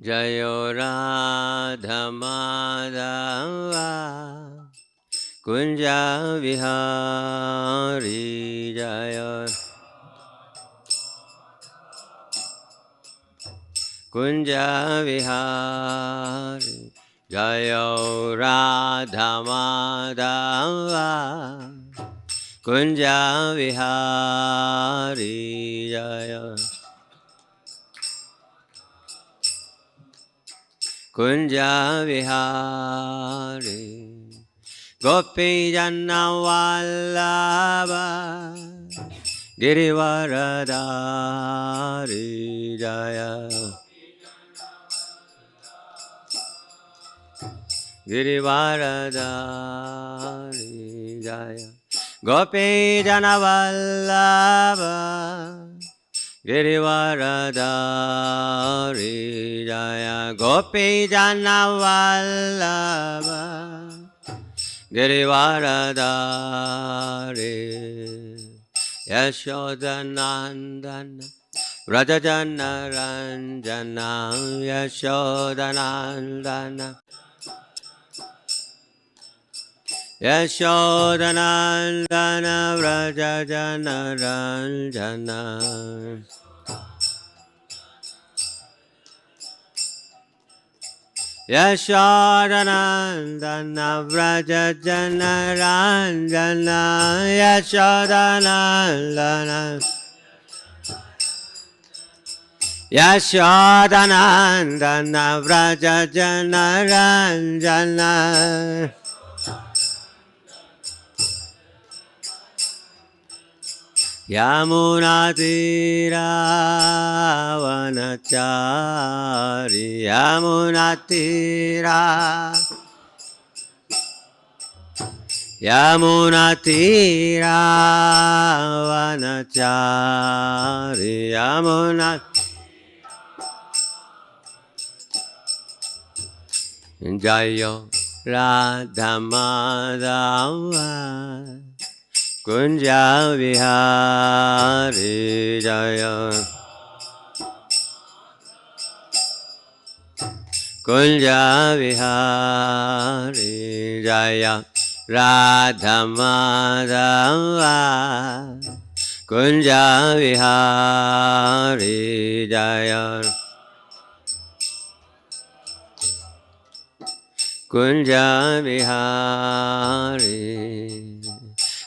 Jayo Radha Madhava Kunja Vihari Jaya Kunja Vihari Jayo Radha Madhava Kunja Vihari Jaya Kunja Vihari Gopi Janna Vallabha Girivaradari Jaya Girivaradari Jaya Gopi Janna Vallabha Girivaradari Jaya Gopi Janna Vallabha Girivaradari Yashodanandana Rajajana Ranjana Yashodanandana Yashodanandana Rajajana Ranjana Yashodanandana Vrajajana Ranjana Yashodanandana Yashodanandana Vrajajana Ranjana Yamunatira Vanachari Yamunatira Yamunatira Vanachari Yamunatira Jayo Radha Madhava Kunja Vihari Jaya Kunja Vihari Jaya Radha Madhava Kunja Vihari Jaya Kunja Vihari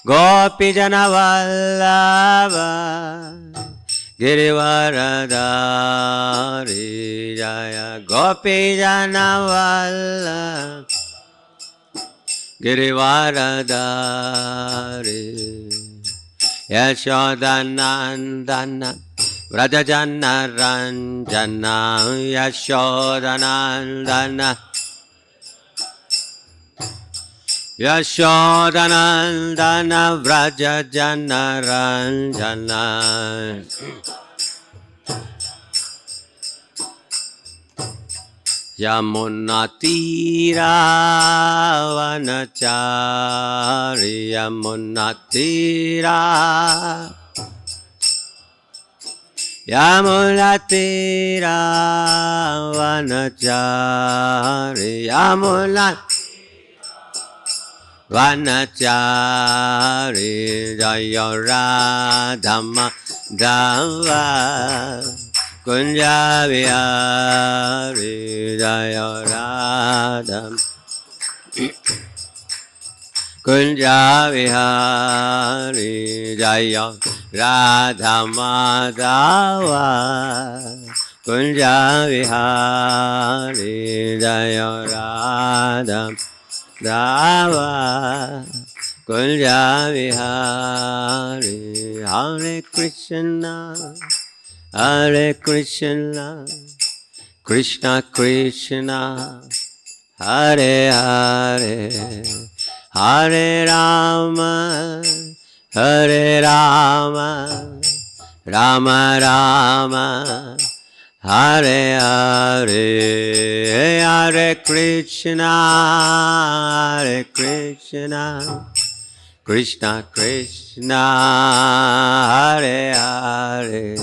Gopi Jana Vallabha Girivaradari Jaya Gopi Jana Vallabha Girivaradari Yashodanandana Vrajajana Ranjana Yashodanandana Yashodanandana Vrajajana Ranjana Yamunatira Vanachari Yamunatira Yamunatira Vanachari Yamunatira Vanachari Jaya Radha Madhava Kunja Vihari Jaya Radha Kunja Vihari Jaya Radha Madhava Kunja Vihari Jaya Radha Dava Kunja Vihari Hare Krishna Hare Krishna Krishna Krishna Hare Hare Hare Rama Hare Rama Rama Rama Hare Hare Hare Krishna Hare Krishna Krishna Krishna Hare Hare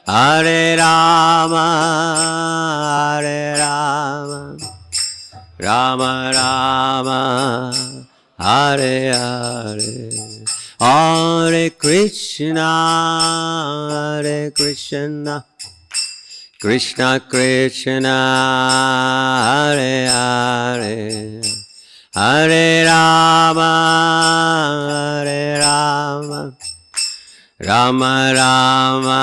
Hare Rama Rama Rama, Hare Hare, Hare Krishna, Hare Krishna, Krishna Krishna, Hare Hare, Hare Rama, Hare Rama, Rama Rama,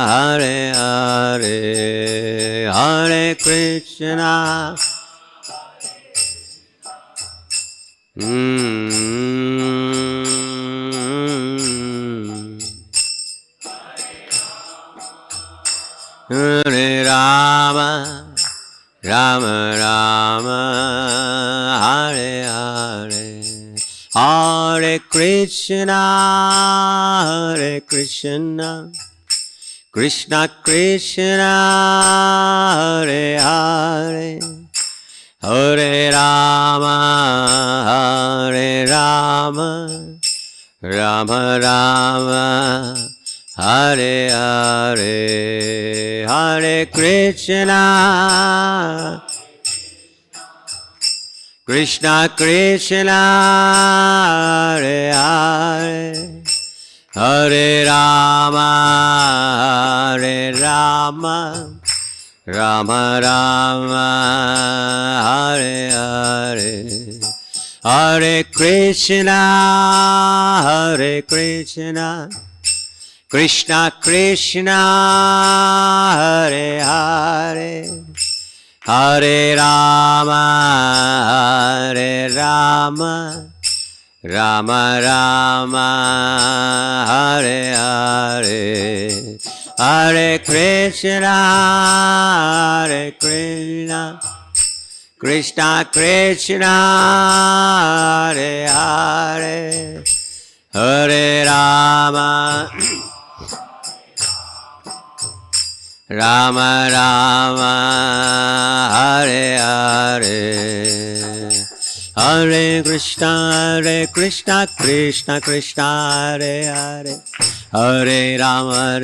Hare Hare, Hare Krishna. Hare Rama, Rama Rama, Hare Hare, Hare Krishna, Hare Krishna, Krishna Krishna, Hare Hare, Hare Rama, Hare Rama, Rama Rama, Hare Hare, Hare Krishna, Krishna Krishna, Hare Hare, Hare Rama, Hare Rama, Rama Rama, Hare Hare, Hare Krishna, Hare Krishna, Krishna Krishna, Hare Hare, Hare Rama, Hare Rama, Rama Rama, Hare Hare, Hare Krishna, Hare Krishna, Krishna Krishna, Hare Hare, Hare Rama, Rama Rama, Hare Hare, Hare Krishna, Krishna Krishna, Hare Hare, Hare Rama,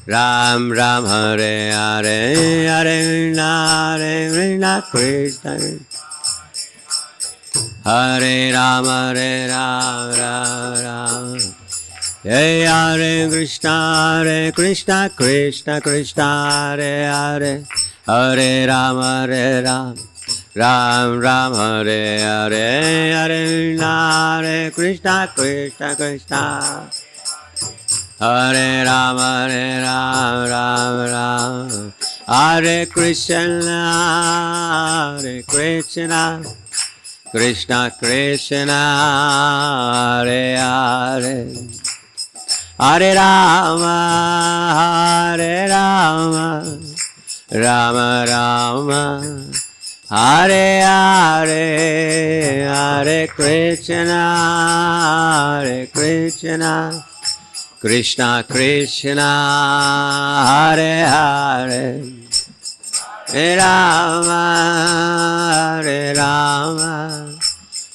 Ram Ram, Hare Hare, Hare Krishna, Krishna Hare Rama, Ram Ram. Hey, Hare Krishna, Krishna Krishna, Hare Hare, Hare Rama, Ram Ram, Hare Hare, Hare Krishna, Krishna Krishna, Hare Rama, Ram Ram, Hare Krishna, Krishna Krishna, Hare Hare, Hare Rama, Rama Rama, Hare Hare, Hare Krishna, Krishna Krishna, Hare Hare, Hare Rama,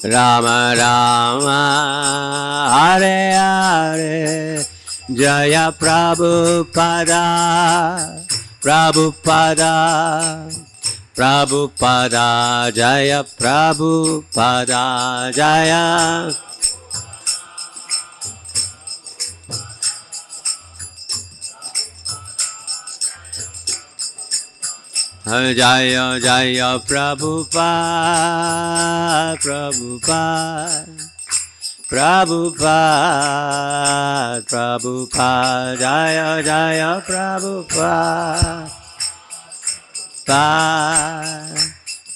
Rama Rama, Hare Hare, Jaya Prabhupada, Prabhupada, Prabhupada, Jaya Prabhupada, Jaya. Jaya Jaya Prabhupada, Prabhupada, Prabhupada, Prabhupada, Jaya Jaya Prabhupada,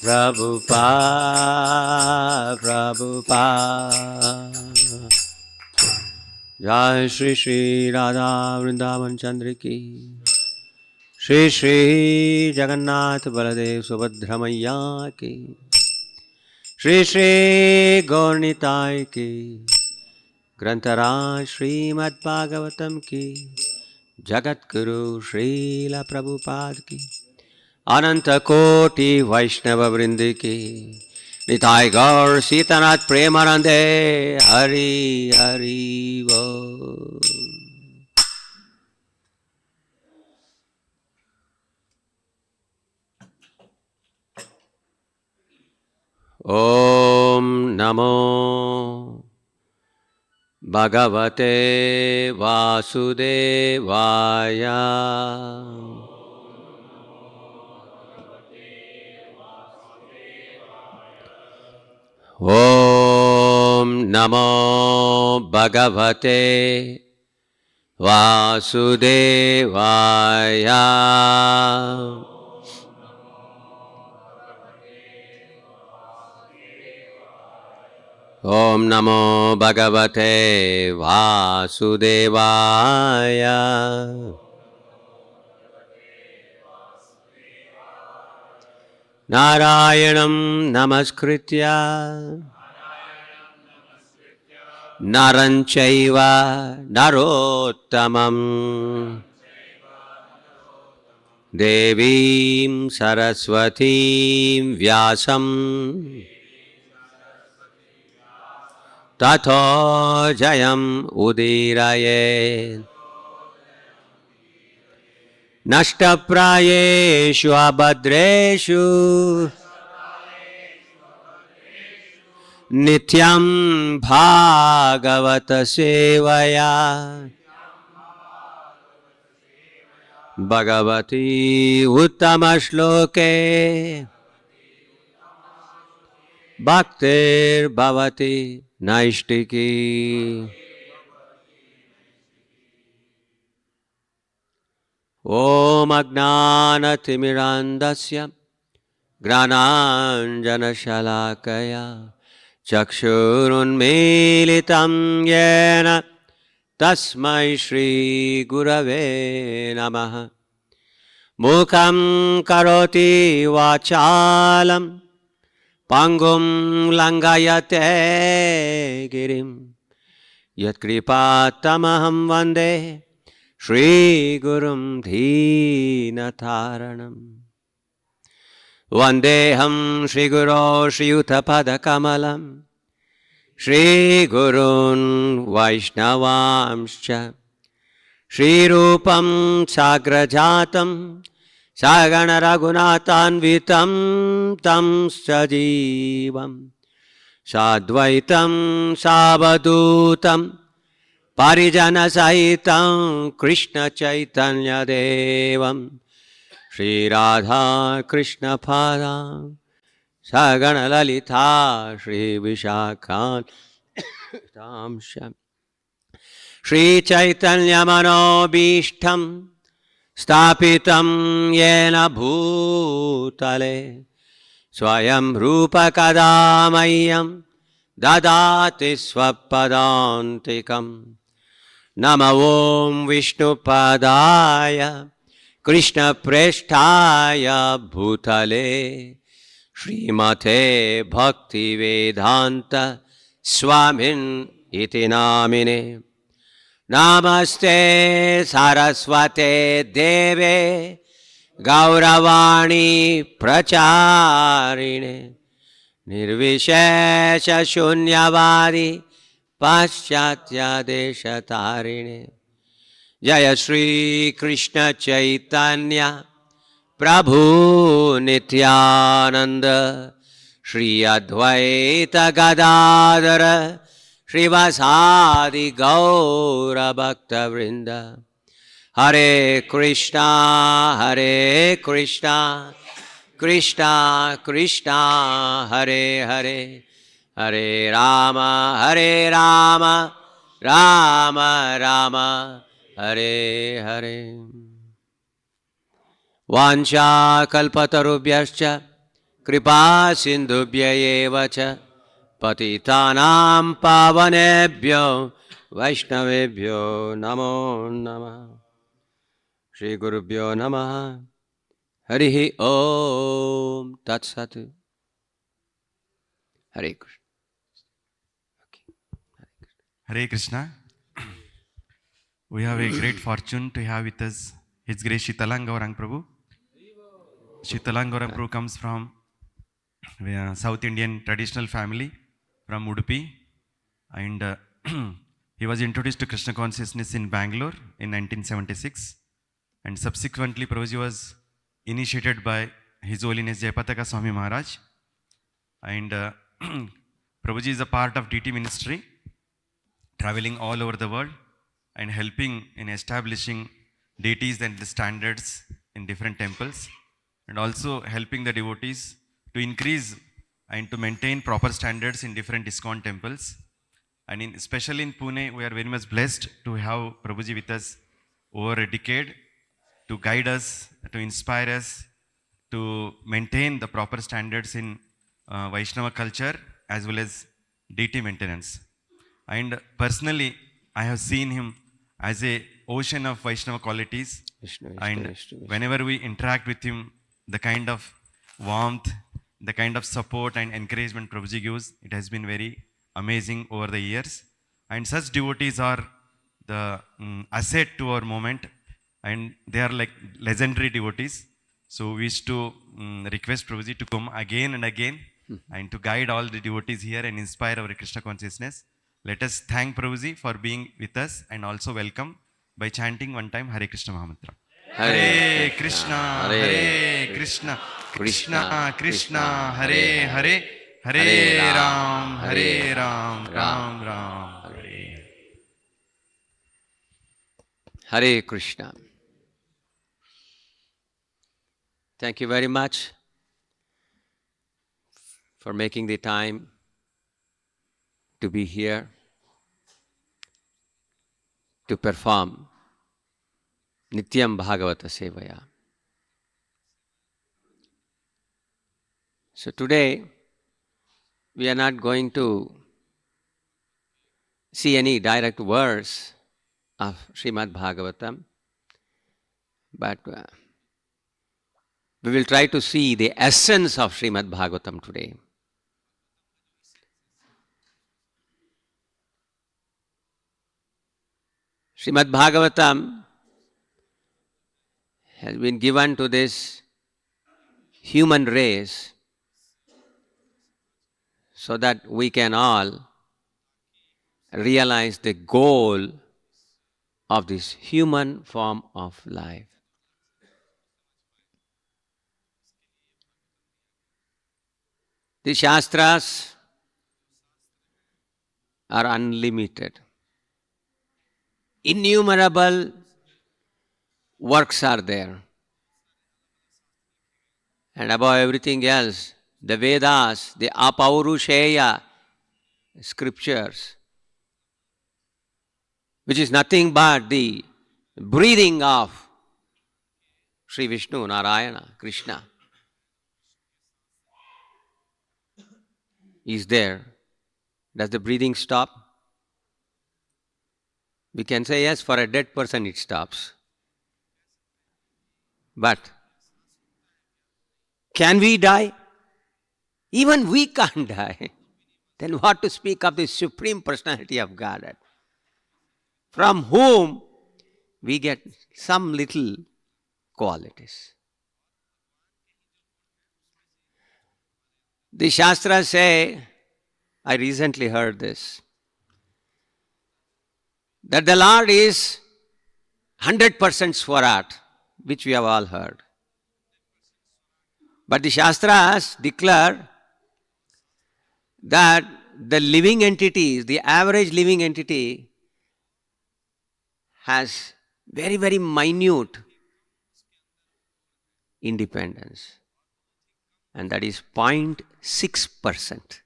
Prabhupada, Prabhupada. Jai Shri Shri Radha Vrindavan Chandra Ki, Shri Shri Jagannath Baladev Subhadra Maiya Ki, Shri Shri Gaurnitai Ki, Grantharaj Srimad Bhagavatam Ki, Jagat Guru Srila Prabhupada Ki, Ananta Koti Vaishnava Vrindi Ki, Nitai Gaur Sitanath Premanande, Hari Hari Bo. Om Namo Bhagavate Vasudevaya. Om Namo Bhagavate Vasudevaya. Om Namo Bhagavate Vasudevaya. Narayanam Namaskritya Naranchaiva Narottamam Devim Saraswatim Vyasam Tato Jayam Udirayet Nashtaprayeshu Abhadreshu Nityam Bhagavata Sevaya Bhagavati Uttama Shloke Bhaktir Bhavati Naishtiki. Om Agnana Timirandasya Grananjana Shalakaya Chakshurunmilitam Yena Tasmai Shri Gurave Namaha. Mukham Karoti Vachalam Pangum Langayate Girim Yatkripatamaham Vande Shri Gurum Dhinataranam. Vandeham Shri Guru Shri Yuttapada Kamalam Shri Gurun Vaishnavamscha Shri Rupam Sagrajatam Sagana Raghunathanvitam Tam Sajivam Sadvaitam Savadutam Parijana Sahitam Krishna Chaitanya Devam Shri Radha Krishna Padam Sagana Lalita Shri Vishakhan Tamsham Shri Chaitanya Manobishtam Stapitam Yena Bhutale Swayam Rupa Kadamayam Dadati Swapadantikam Nama Om Vishnu Padaya Krishna Presthaya Bhutale Srimate Bhakti Vedanta Swamin Iti Namine Namaste Saraswate Deve Gauravani Pracharine Nirvishesha Shunyavadi Paschatya Deshatarine Jaya Shri Krishna Chaitanya Prabhu Nityananda Shri Advaita Gadadara Srivasadi Gaura Bhakta Vrinda Hare Krishna Hare Krishna Krishna Krishna Hare Hare Hare Rama Rama Rama Hare Hare. Vancha kalpatarubhyascha kripa sindhubhya eva cha patitanam pavanebhyo vaishnavebhyo namo namah. Shri Gurubhyo Namaha. Harihi Om Tat Sat. Hare Krishna. Okay. Hare Krishna. We have a great fortune to have with us His Grace Shitalanga Gauranga Prabhu. Shitalanga Gauranga Prabhu comes from South Indian traditional family from Udupi, and he was introduced to Krishna consciousness in Bangalore in 1976, and subsequently Prabhuji was initiated by His Holiness Jayapataka Swami Maharaj. And Prabhuji is a part of DT ministry, traveling all over the world and helping in establishing deities and the standards in different temples, and also helping the devotees to increase and to maintain proper standards in different ISKCON temples. And especially in Pune, we are very much blessed to have Prabhuji with us over a decade to guide us, to inspire us, to maintain the proper standards in Vaishnava culture as well as deity maintenance. And personally, I have seen him as a ocean of Vaishnava qualities. And whenever we interact with him, the kind of warmth, the kind of support and encouragement Prabhuji gives, it has been very amazing over the years. And such devotees are the asset to our moment, and they are like legendary devotees. So we wish to request Prabhuji to come again and again and to guide all the devotees here and inspire our Krishna consciousness. Let us thank Prabhuji for being with us and also welcome by chanting one time Hare Krishna Mahamantra. Hare Krishna, Hare Krishna, Krishna Krishna, Hare Hare, Hare Ram, Hare Ram, Ram Ram, Hare. Hare Krishna. Thank you very much for making the time to be here to perform Nityam Bhagavata Sevaya. So today we are not going to see any direct verse of Srimad Bhagavatam, but we will try to see the essence of Srimad Bhagavatam today. Srimad Bhagavatam has been given to this human race so that we can all realize the goal of this human form of life. The Shastras are unlimited. Innumerable works are there. And above everything else, the Vedas, the Apaurusheya scriptures, which is nothing but the breathing of Sri Vishnu, Narayana, Krishna, is there. Does the breathing stop? We can say yes, for a dead person it stops. But can we die? Even we can't die. Then what to speak of the Supreme Personality of Godhead, from whom we get some little qualities. The Shastras say, I recently heard this, that the Lord is 100% Swarat, which we have all heard. But the Shastras declare that the living entities, the average living entity, has very, very minute independence. And that is 0.6%.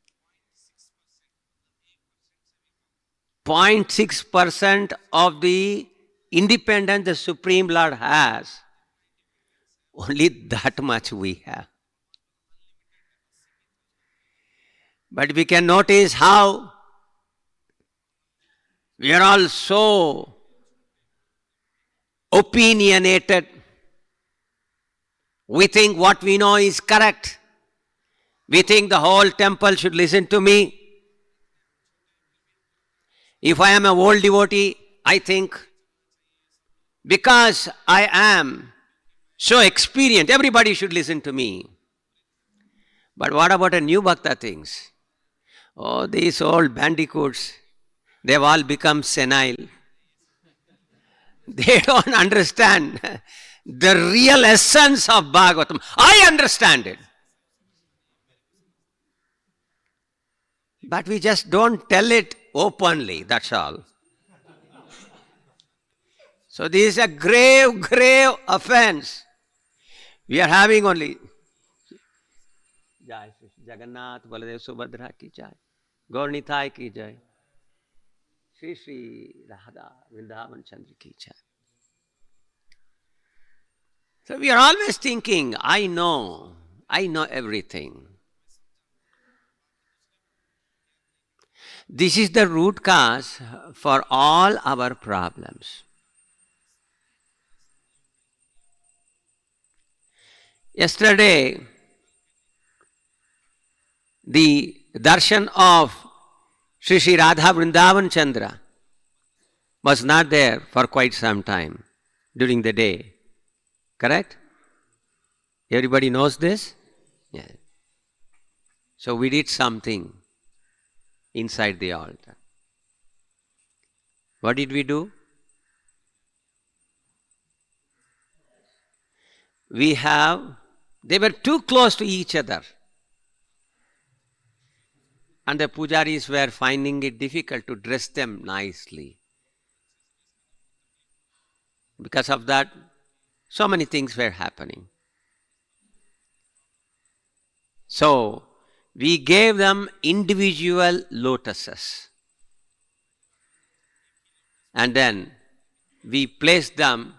0.6% of the independence the Supreme Lord has, only that much we have. But we can notice how we are all so opinionated. We think what we know is correct. We think the whole temple should listen to me. If I am a old devotee, I think because I am so experienced, everybody should listen to me. But what about a new bhakta thinks? Oh, these old bandicoots, they've all become senile. They don't understand the real essence of Bhagavatam. I understand it. But we just don't tell it openly, that's all. So this is a grave, grave offense. We are having only Jai Shri Jagannath Baladev Subhadra ki jai. Gaurnitai ki jai. Shri Shri Radha Vrindavan Chandra ki jai. So we are always thinking, I know everything. This is the root cause for all our problems. Yesterday, the darshan of Shri Shri Radha Vrindavan Chandra was not there for quite some time during the day. Correct? Everybody knows this? Yeah. So we did something inside the altar. What did we do? They were too close to each other. And the pujaris were finding it difficult to dress them nicely. Because of that, so many things were happening. So, we gave them individual lotuses. And then we placed them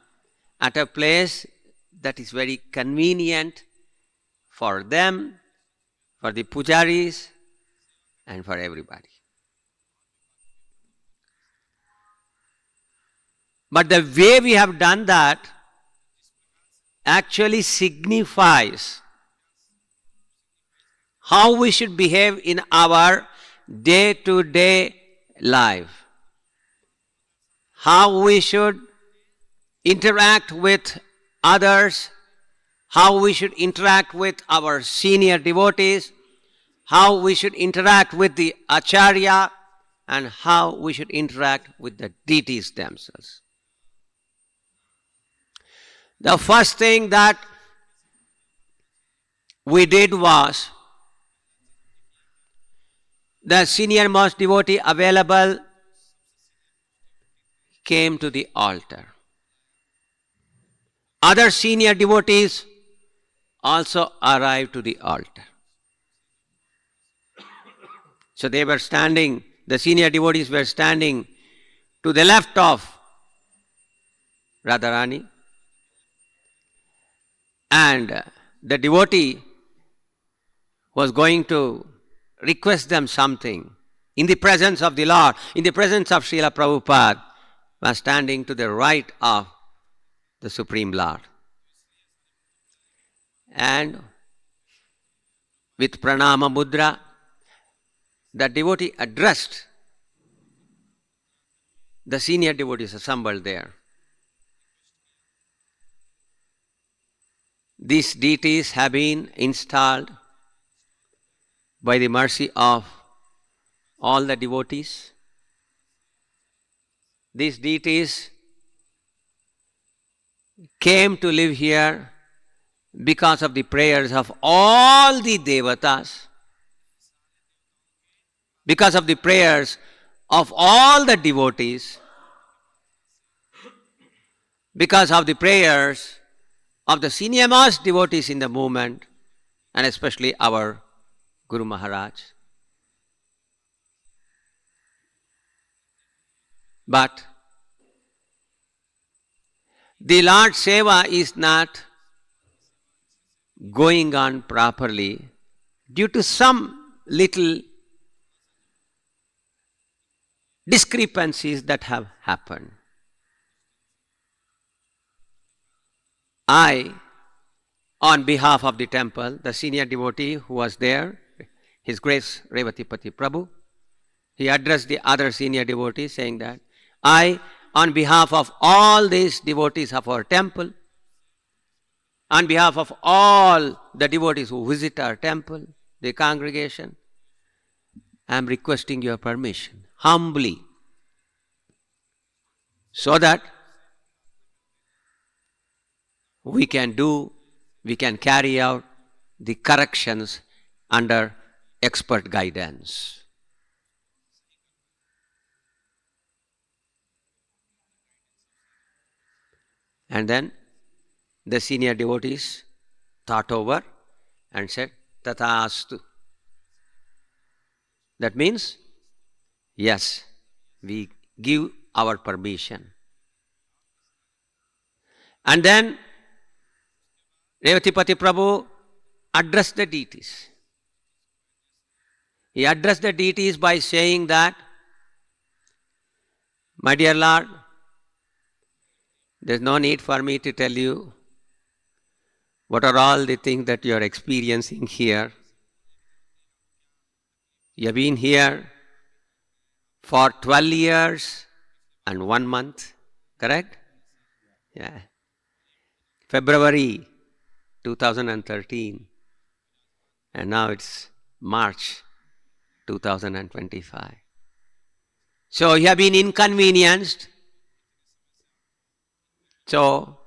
at a place that is very convenient for them, for the pujaris, and for everybody. But the way we have done that actually signifies how we should behave in our day-to-day life, how we should interact with others, how we should interact with our senior devotees, how we should interact with the acharya, and how we should interact with the deities themselves. The first thing that we did was the senior most devotee available came to the altar. Other senior devotees also arrived to the altar. So they were standing, the senior devotees were standing to the left of Radharani, and the devotee was going to request them something in the presence of the Lord, in the presence of Srila Prabhupada, was standing to the right of the Supreme Lord. And with pranama mudra, the devotee addressed the senior devotees assembled there. These deities have been installed by the mercy of all the devotees. These deities came to live here because of the prayers of all the devatas, because of the prayers of all the devotees, because of the prayers of the senior most devotees in the movement, and especially our Guru Maharaj. But the Lord's Seva is not going on properly due to some little discrepancies that have happened. I, on behalf of the temple, the senior devotee who was there, His Grace Revatipati Prabhu, he addressed the other senior devotees saying that, I, on behalf of all these devotees of our temple, on behalf of all the devotees who visit our temple, the congregation, I am requesting your permission, humbly, so that we can carry out the corrections under expert guidance. And then the senior devotees thought over and said, Tathastu. That means, yes, we give our permission. And then Revatipati Prabhu addressed the deities. He addressed the deities by saying that, my dear Lord, there's no need for me to tell you what are all the things that you are experiencing here. You have been here for 12 years and 1 month, correct? Yeah. February 2013, and now it's March 2025. So you have been inconvenienced. So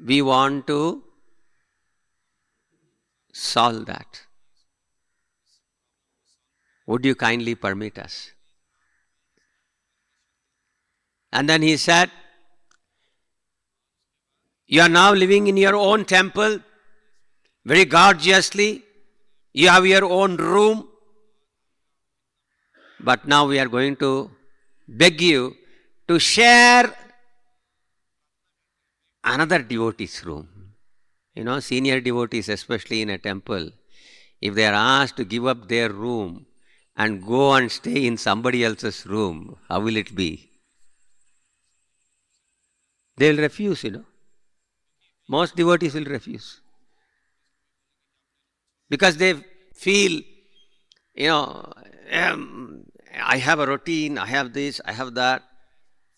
we want to solve that. Would you kindly permit us? And then he said, you are now living in your own temple, very gorgeously. You have your own room. But now we are going to beg you to share another devotee's room. You know, senior devotees, especially in a temple, if they are asked to give up their room and go and stay in somebody else's room, how will it be? They will refuse, you know. Most devotees will refuse. Because they feel, you know, I have a routine, I have this, I have that,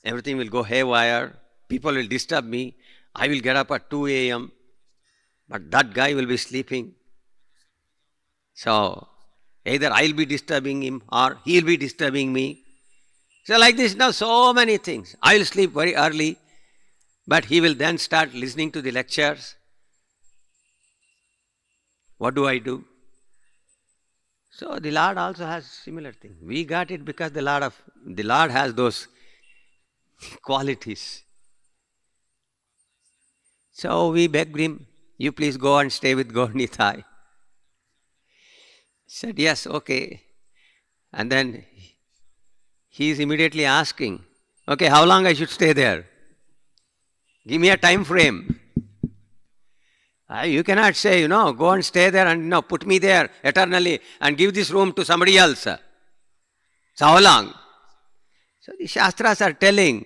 everything will go haywire, people will disturb me, I will get up at 2 a.m., but that guy will be sleeping. So, either I will be disturbing him or he will be disturbing me. So like this, now so many things. I will sleep very early, but he will then start listening to the lectures. What do I do? So the Lord also has similar thing. We got it because the Lord has those qualities. So we begged him, you please go and stay with Gaurnitai. He said, yes, okay. And then he is immediately asking, okay, how long I should stay there? Give me a time frame. You cannot say, go and stay there and put me there eternally and give this room to somebody else. So how long? So the Shastras are telling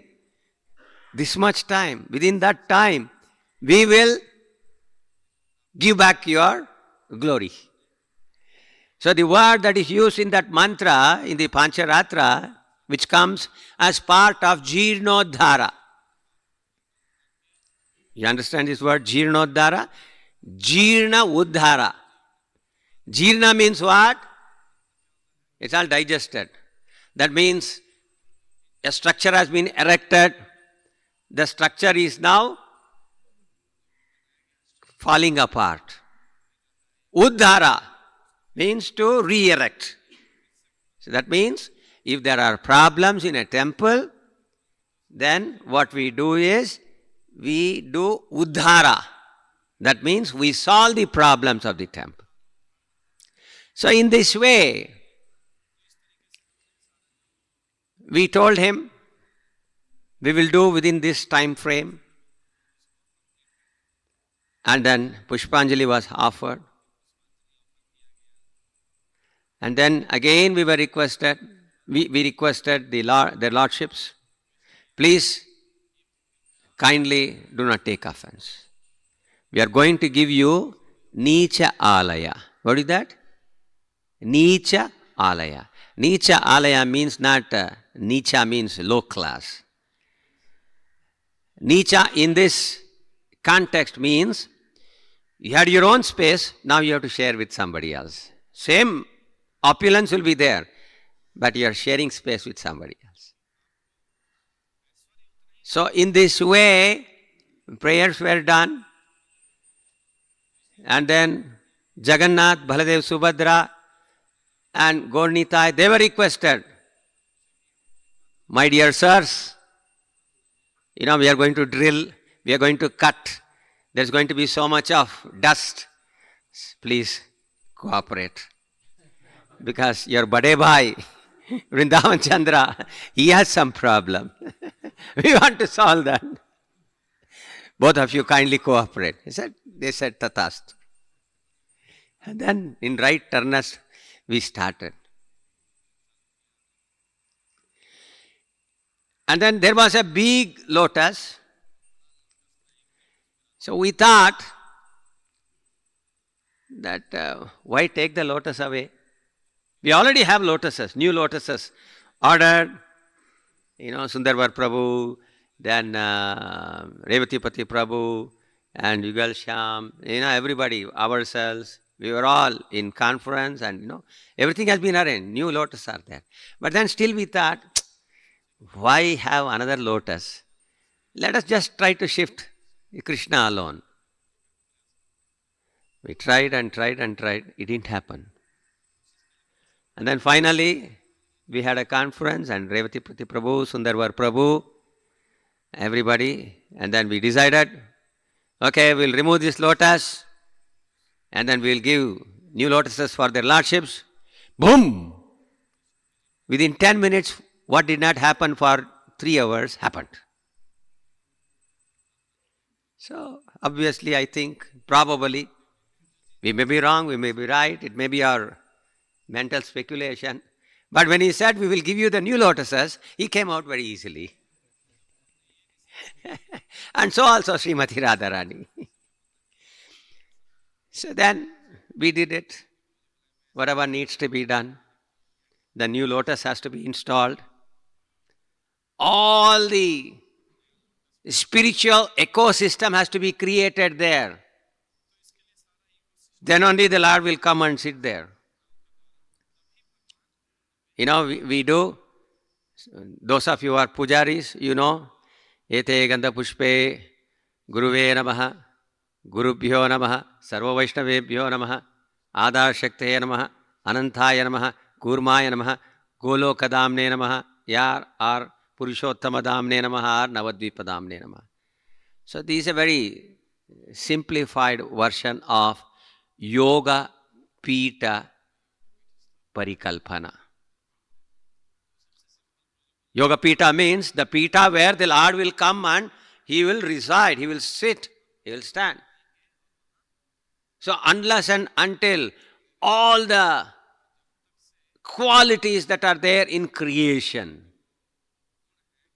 this much time. Within that time, we will give back your glory. So the word that is used in that mantra, in the Pancharatra, which comes as part of Jirnodhara. You understand this word, Jirnodhara? Jirna Uddhara. Jirna means what? It's all digested. That means a structure has been erected. The structure is now falling apart. Uddhara means to re-erect. So that means if there are problems in a temple, then what we do is we do uddhara. That means we solve the problems of the temple. So in this way, we told him, we will do within this time frame. And then Pushpanjali was offered. And then again we requested their lordships, please kindly do not take offense. We are going to give you Nicha Alaya. What is that? Nicha Alaya. Nicha Alaya means not, Nicha means low class. Nicha in this context means you had your own space, now you have to share with somebody else. Same opulence will be there, but you are sharing space with somebody else. So in this way, prayers were done. And then Jagannath, Baladev, Subhadra and Gaurnitai, they were requested, my dear sirs, we are going to drill, we are going to cut. There's going to be so much of dust. Please cooperate. Because your Bade Bhai, Vrindavan Chandra, he has some problem. We want to solve that. Both of you kindly cooperate. They said, Tatast. And then in right earnest, we started. And then there was a big lotus. So we thought that why take the lotus away? We already have lotuses, new lotuses ordered. Sundarvar Prabhu, then Revatipati Prabhu, and Yugal Shyam, everybody, ourselves, we were all in conference, and everything has been arranged. New lotuses are there. But then still we thought, why have another lotus? Let us just try to shift Krishna alone. We tried and tried and tried. It didn't happen. And then finally, we had a conference, and Revatipati Prabhu, Sundarvar Prabhu, everybody, and then we decided, okay, we'll remove this lotus, and then we'll give new lotuses for their lordships. Boom! Within 10 minutes, what did not happen for 3 hours happened. So, obviously, I think, probably, we may be wrong, we may be right, it may be our mental speculation. But when he said, we will give you the new lotuses, he came out very easily. And so also Srimati Radharani. So then we did it. Whatever needs to be done. The new lotus has to be installed. All the spiritual ecosystem has to be created there. Then only the Lord will come and sit there. We do. Those of you who are pujaris, Ete Gandha Pushpe, Guruve Namaha, Gurubhyo Namaha, Sarva Vaishnavebhyo Namaha, Adar Shakte Namaha, Anantaya Namaha, Kurmaya Namaha, Golokadamne Namaha, Yar or Purushottamadamne Namaha, or Navadvipadamne Namaha. So this is a very simplified version of Yoga Pita Parikalpana. Yoga Pita means the Pita where the Lord will come and He will reside, He will sit, He will stand. So unless and until all the qualities that are there in creation,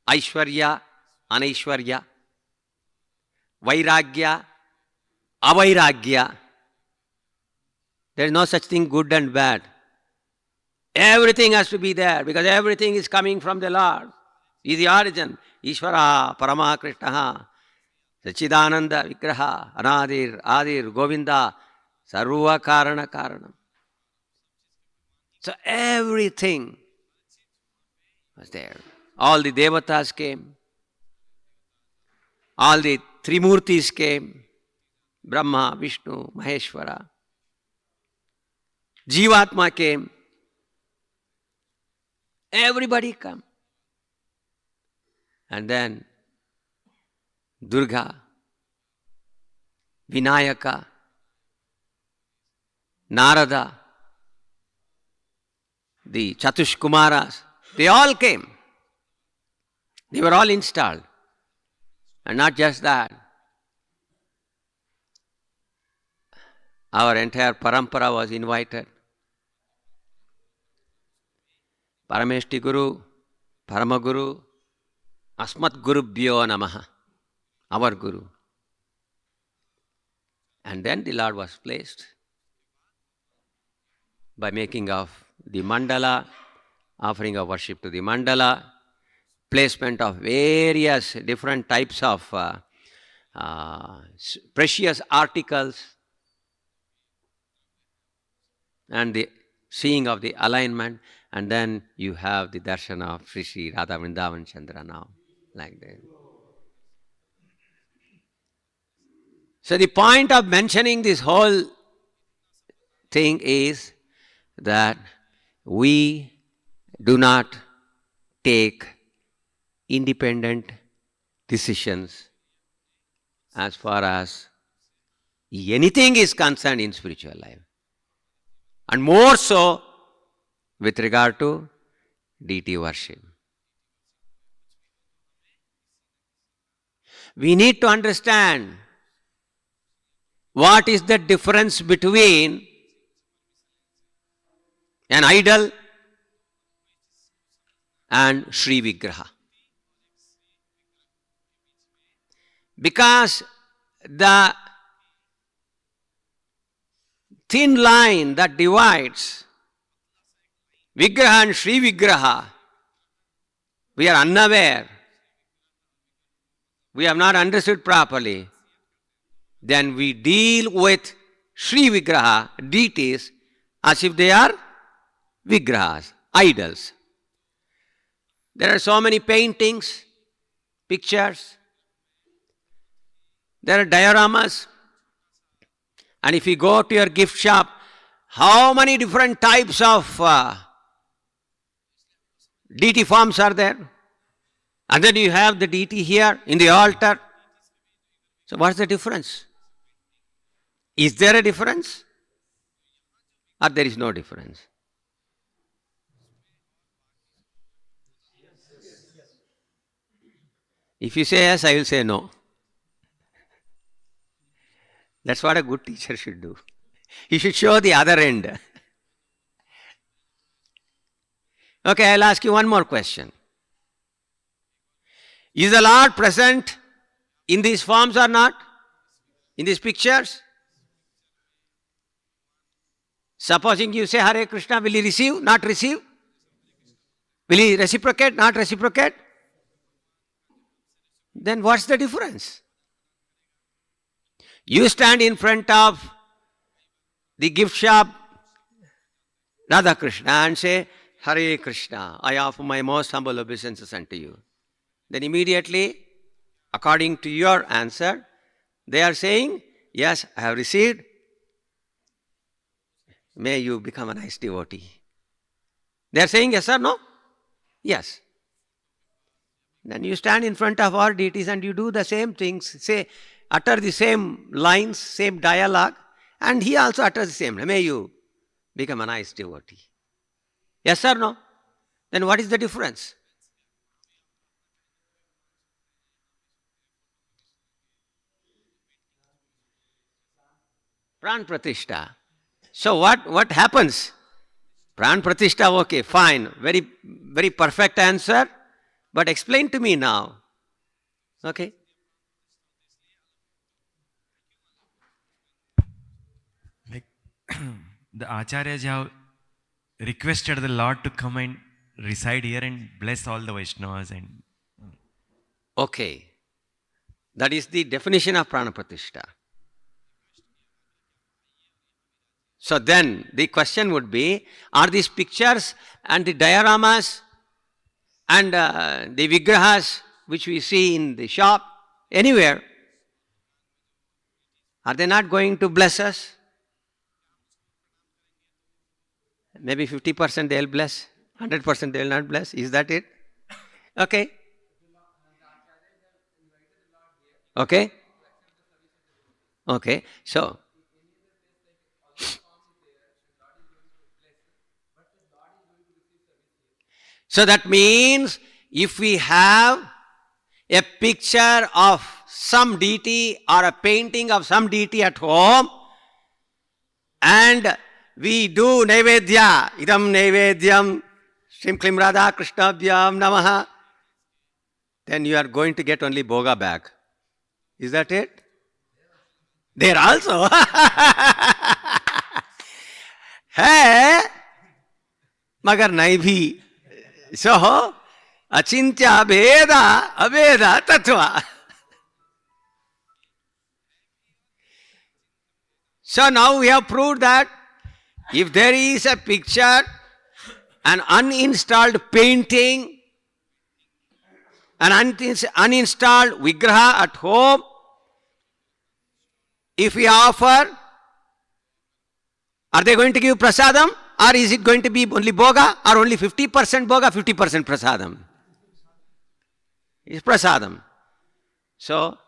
Aishwarya, Anaishwarya, Vairagya, Avairagya, there is no such thing good and bad. Everything has to be there because everything is coming from the Lord. He is the origin. Ishvara, Paramaha Krishna, Sachidananda Vigraha, Anadir, Adir, Govinda, Sarva Karana Karanam. So everything was there. All the Devatas came. All the Trimurtis came. Brahma, Vishnu, Maheshwara. Jivatma came. Everybody come. And then Durga, Vinayaka, Narada, the Chatushkumaras, they all came. They were all installed. And not just that. Our entire parampara was invited. Parameshti Guru, Paramaguru, Asmat Gurubhyo Namaha, our Guru. And then the Lord was placed by making of the mandala, offering of worship to the mandala, placement of various different types of precious articles, and the seeing of the alignment. And then you have the darshan of Sri Radha Vrindavan Chandra now, like that. So the point of mentioning this whole thing is that we do not take independent decisions as far as anything is concerned in spiritual life. And more so with regard to deity worship. We need to understand what is the difference between an idol and Sri Vigraha. Because the thin line that divides Vigraha and Sri Vigraha, we are unaware, we have not understood properly, then we deal with Sri Vigraha, deities, as if they are Vigrahas, idols. There are so many paintings, pictures, there are dioramas, and if you go to your gift shop, how many different types of deity forms are there? And then you have the deity here in the altar. So what's the difference? Is there a difference? Or there is no difference? If you say yes, I will say no. That's what a good teacher should do. He should show the other end. Okay, I'll ask you one more question. Is the Lord present in these forms or not? In these pictures? Supposing you say Hare Krishna, will he receive? Not receive? Will he reciprocate? Not reciprocate? Then what's the difference? You stand in front of the gift shop, Radha Krishna, and say, Hare Krishna, I offer my most humble obeisances unto you. Then immediately, according to your answer, they are saying, yes, I have received. May you become a nice devotee. They are saying yes or no? Yes. Then you stand in front of our deities and you do the same things, say, utter the same lines, same dialogue, and he also utters the same. May you become a nice devotee. Yes or no? Then what is the difference? Pran Pratishta. So what happens? Pran Pratishta, okay, fine. Very, very perfect answer. But explain to me now. Okay? Like the Acharyas have requested the Lord to come and reside here and bless all the Vaishnavas and... Okay. That is the definition of Prana Pratishta. So then the question would be, are these pictures and the dioramas and the vigrahas which we see in the shop, anywhere, are they not going to bless us? Maybe 50% they will bless, 100% they will not bless. Is that it? Okay. Okay. Okay. So that means if we have a picture of some deity or a painting of some deity at home and we do Naivedya, idam Naivedyam, Shrim Klim Radha Krishnabhyam Namaha, then you are going to get only Bhoga back. Is that it? There also. है मगर नहीं भी. So, achintya abheda abheda tattva. So now we have proved that if there is a picture, an uninstalled painting, an uninstalled vigraha at home, if we offer, are they going to give prasadam? Or is it going to be only bhoga or only 50% bhoga, 50% prasadam? It's prasadam. So,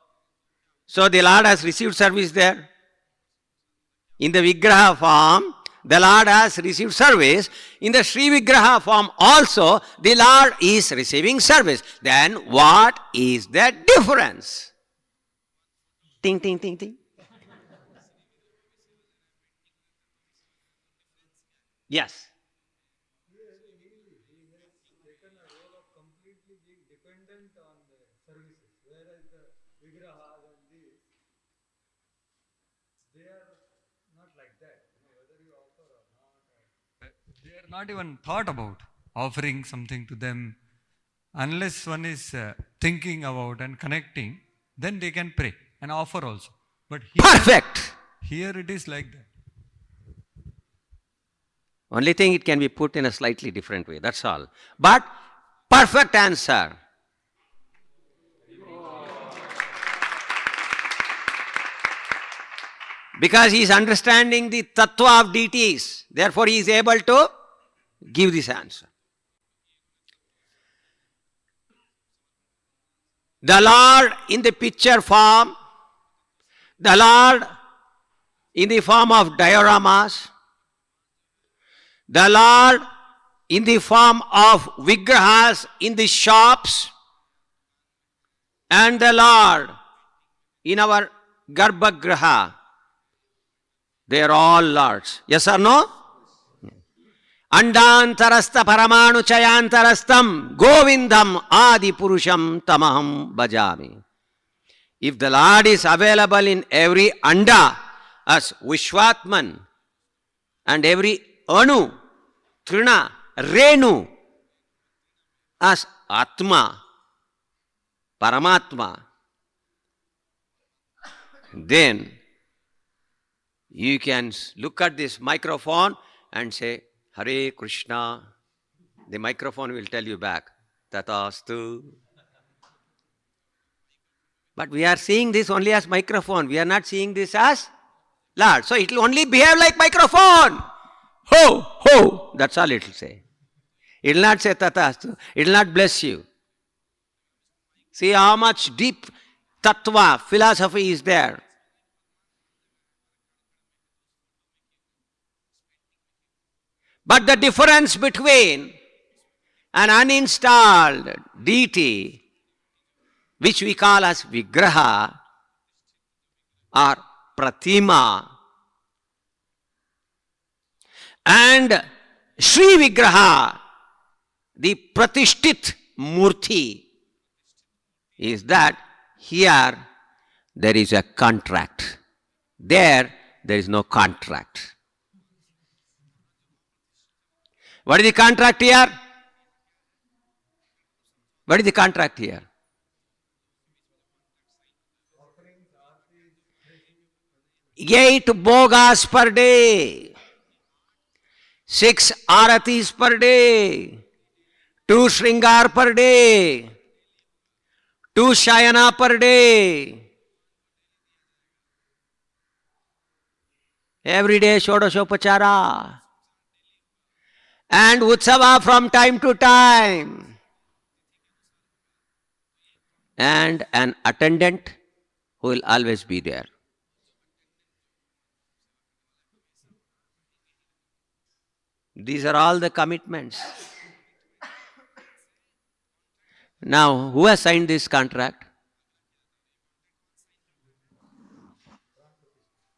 So the Lord has received service there. In the Vigraha form, the Lord has received service. In the Sri Vigraha form also, the Lord is receiving service. Then what is the difference? Ting, ting, ting, ting. Yes. They are not even thought about offering something to them. Unless one is thinking about and connecting, then they can pray and offer also. But Perfect. Here it is like that. Only thing it can be put in a slightly different way, that's all. But perfect answer. Because he is understanding the tattva of deities, therefore he is able to give this answer. The Lord in the picture form, the Lord in the form of dioramas, the Lord in the form of vigrahas in the shops, and the Lord in our garbhagraha, they are all Lords. Yes or no? Andantarastha paramanu chayantarastham govindam adi purusham tamaham bhajami. If the Lord is available in every anda as Vishwatman and every anu, trina, renu as Atma, Paramatma, then you can look at this microphone and say, Hare Krishna. The microphone will tell you back, Tatastu. But we are seeing this only as microphone. We are not seeing this as Lord. So it will only behave like microphone. Ho, ho. That's all it will say. It will not say Tatastu. It will not bless you. See how much deep tattva, philosophy is there. But the difference between an uninstalled deity, which we call as Vigraha or Pratima, and Sri Vigraha, the Pratishthit Murti, is that here there is a contract. There is no contract. What is the contract here? What is the contract here? 8 bogas per day, 6 aratis per day, 2 shringar per day, 2 shayana per day. Every day Shodashopachara. And Utsava from time to time. And an attendant who will always be there. These are all the commitments. Now, who has signed this contract?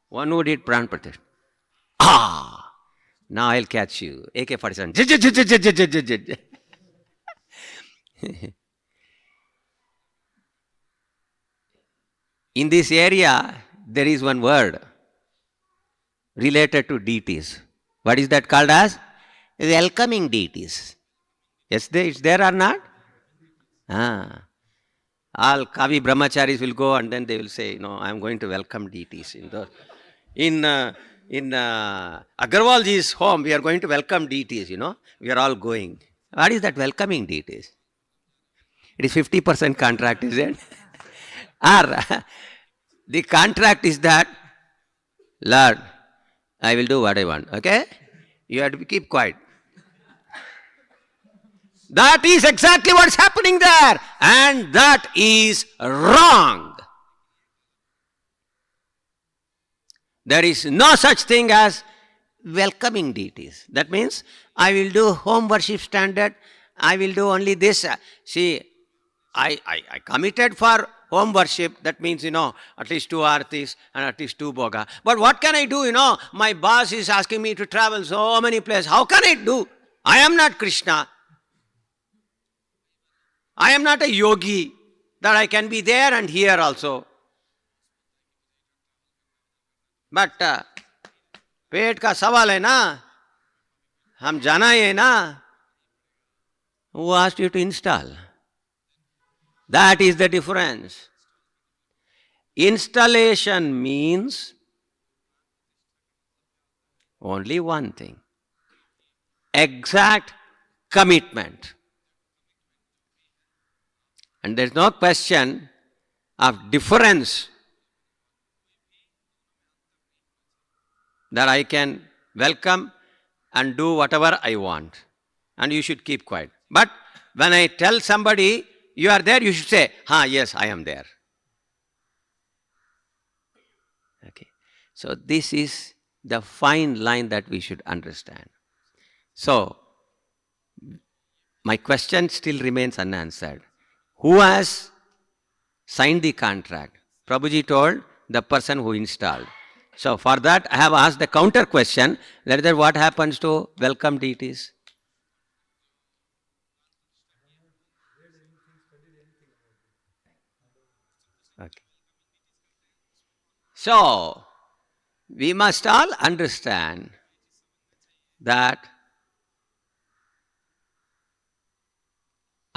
One who did Pran Pratishtha. Now I'll catch you. AK-47. In this area, there is one word related to deities. What is that called as? Welcoming deities. Yes, it's there or not? All Kavi Brahmacharis will go and then they will say, no, I am going to welcome deities. In Agarwalji's home, we are going to welcome deities, We are all going. What is that welcoming deities? It is 50% contract, is it? Or the contract is that, Lord, I will do what I want, okay? You have to keep quiet. That is exactly what is happening there. And that is wrong. There is no such thing as welcoming deities. That means I will do home worship standard, I will do only this. See, I committed for home worship, that means, at least 2 artis and at least 2 bhoga. But what can I do, my boss is asking me to travel so many places. How can I do? I am not Krishna. I am not a yogi that I can be there and here also. But पेट का सवाल है ना, हम जाना ही है ना. Who asked you to install? That is the difference. Installation means only one thing: exact commitment. And there is no question of difference that I can welcome and do whatever I want. And you should keep quiet. But when I tell somebody, you are there, you should say, yes, I am there. Okay. So this is the fine line that we should understand. So, my question still remains unanswered. Who has signed the contract? Prabhuji told the person who installed. So for that I have asked the counter question, that is what happens to welcome deities? Okay. So, we must all understand that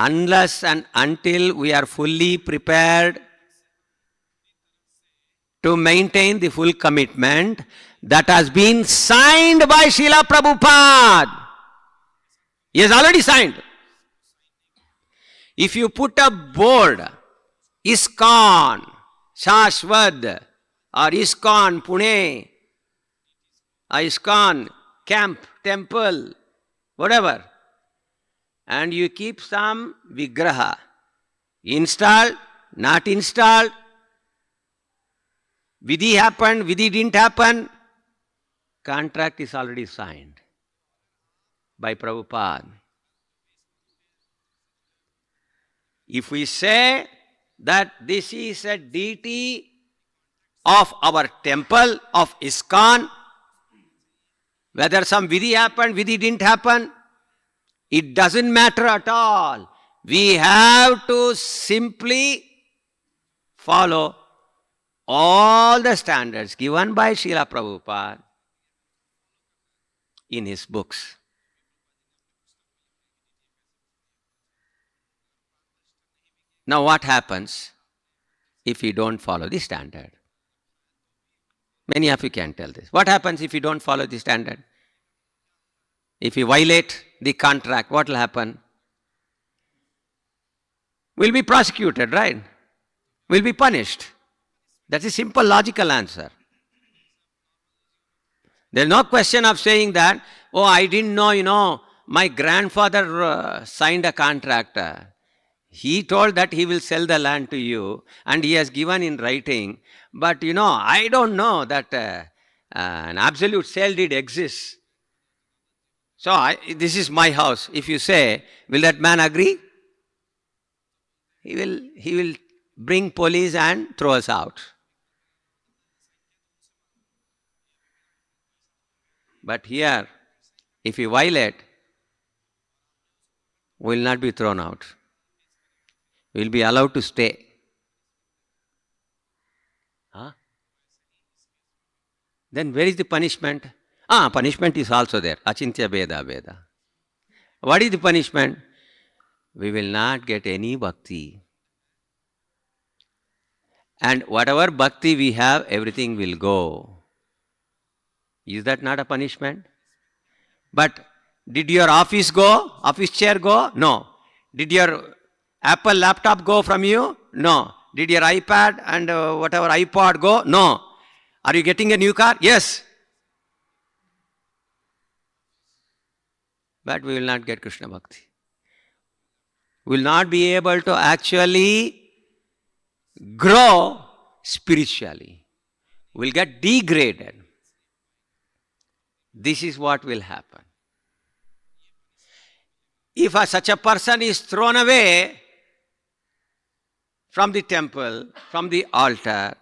unless and until we are fully prepared to maintain the full commitment that has been signed by Srila Prabhupada. He has already signed. If you put a board, ISKCON, Shashwad, or ISKCON Pune, ISKCON camp, temple, whatever, and you keep some vigraha, installed, not installed, vidhi happened, vidhi didn't happen, contract is already signed by Prabhupada. If we say that this is a deity of our temple, of ISKCON, whether some vidhi happened, vidhi didn't happen, it doesn't matter at all. We have to simply follow all the standards given by Srila Prabhupada in his books. Now what happens if we don't follow the standard? Many of you can tell this. What happens if you don't follow the standard? If you violate the contract, what will happen? We'll be prosecuted, right? We'll be punished. That's a simple logical answer. There's no question of saying that, oh, I didn't know, my grandfather signed a contract. He told that he will sell the land to you and he has given in writing. But I don't know that an absolute sale deed exists. So this is my house. If you say, will that man agree? He will bring police and throw us out. But here, if you violate, we will not be thrown out. We will be allowed to stay. Then where is the punishment? Punishment is also there. Achintya Veda Veda. What is the punishment? We will not get any bhakti. And whatever bhakti we have, everything will go. Is that not a punishment? But did your office go? Office chair go? No. Did your Apple laptop go from you? No. Did your iPad and whatever iPod go? No. Are you getting a new car? Yes. But we will not get Krishna Bhakti. We will not be able to actually grow spiritually. We will get degraded. this is what will happen. If such a person is thrown away from the temple, from the altar,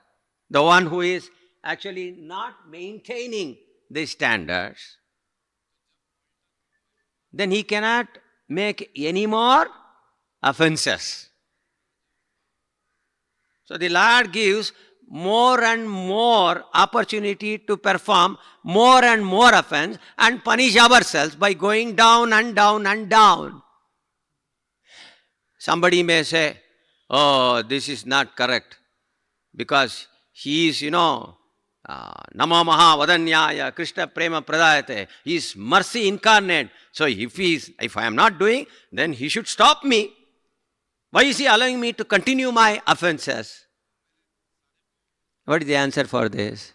the one who is actually not maintaining the standards, then he cannot make any more offenses. So the Lord gives more and more opportunity to perform more and more offense and punish ourselves by going down and down and down. Somebody may say, oh, this is not correct because he is, Namo Maha Vadanyaya Krishna Prema Pradayate. He is mercy incarnate. So if I am not doing, then he should stop me. Why is he allowing me to continue my offenses? What is the answer for this?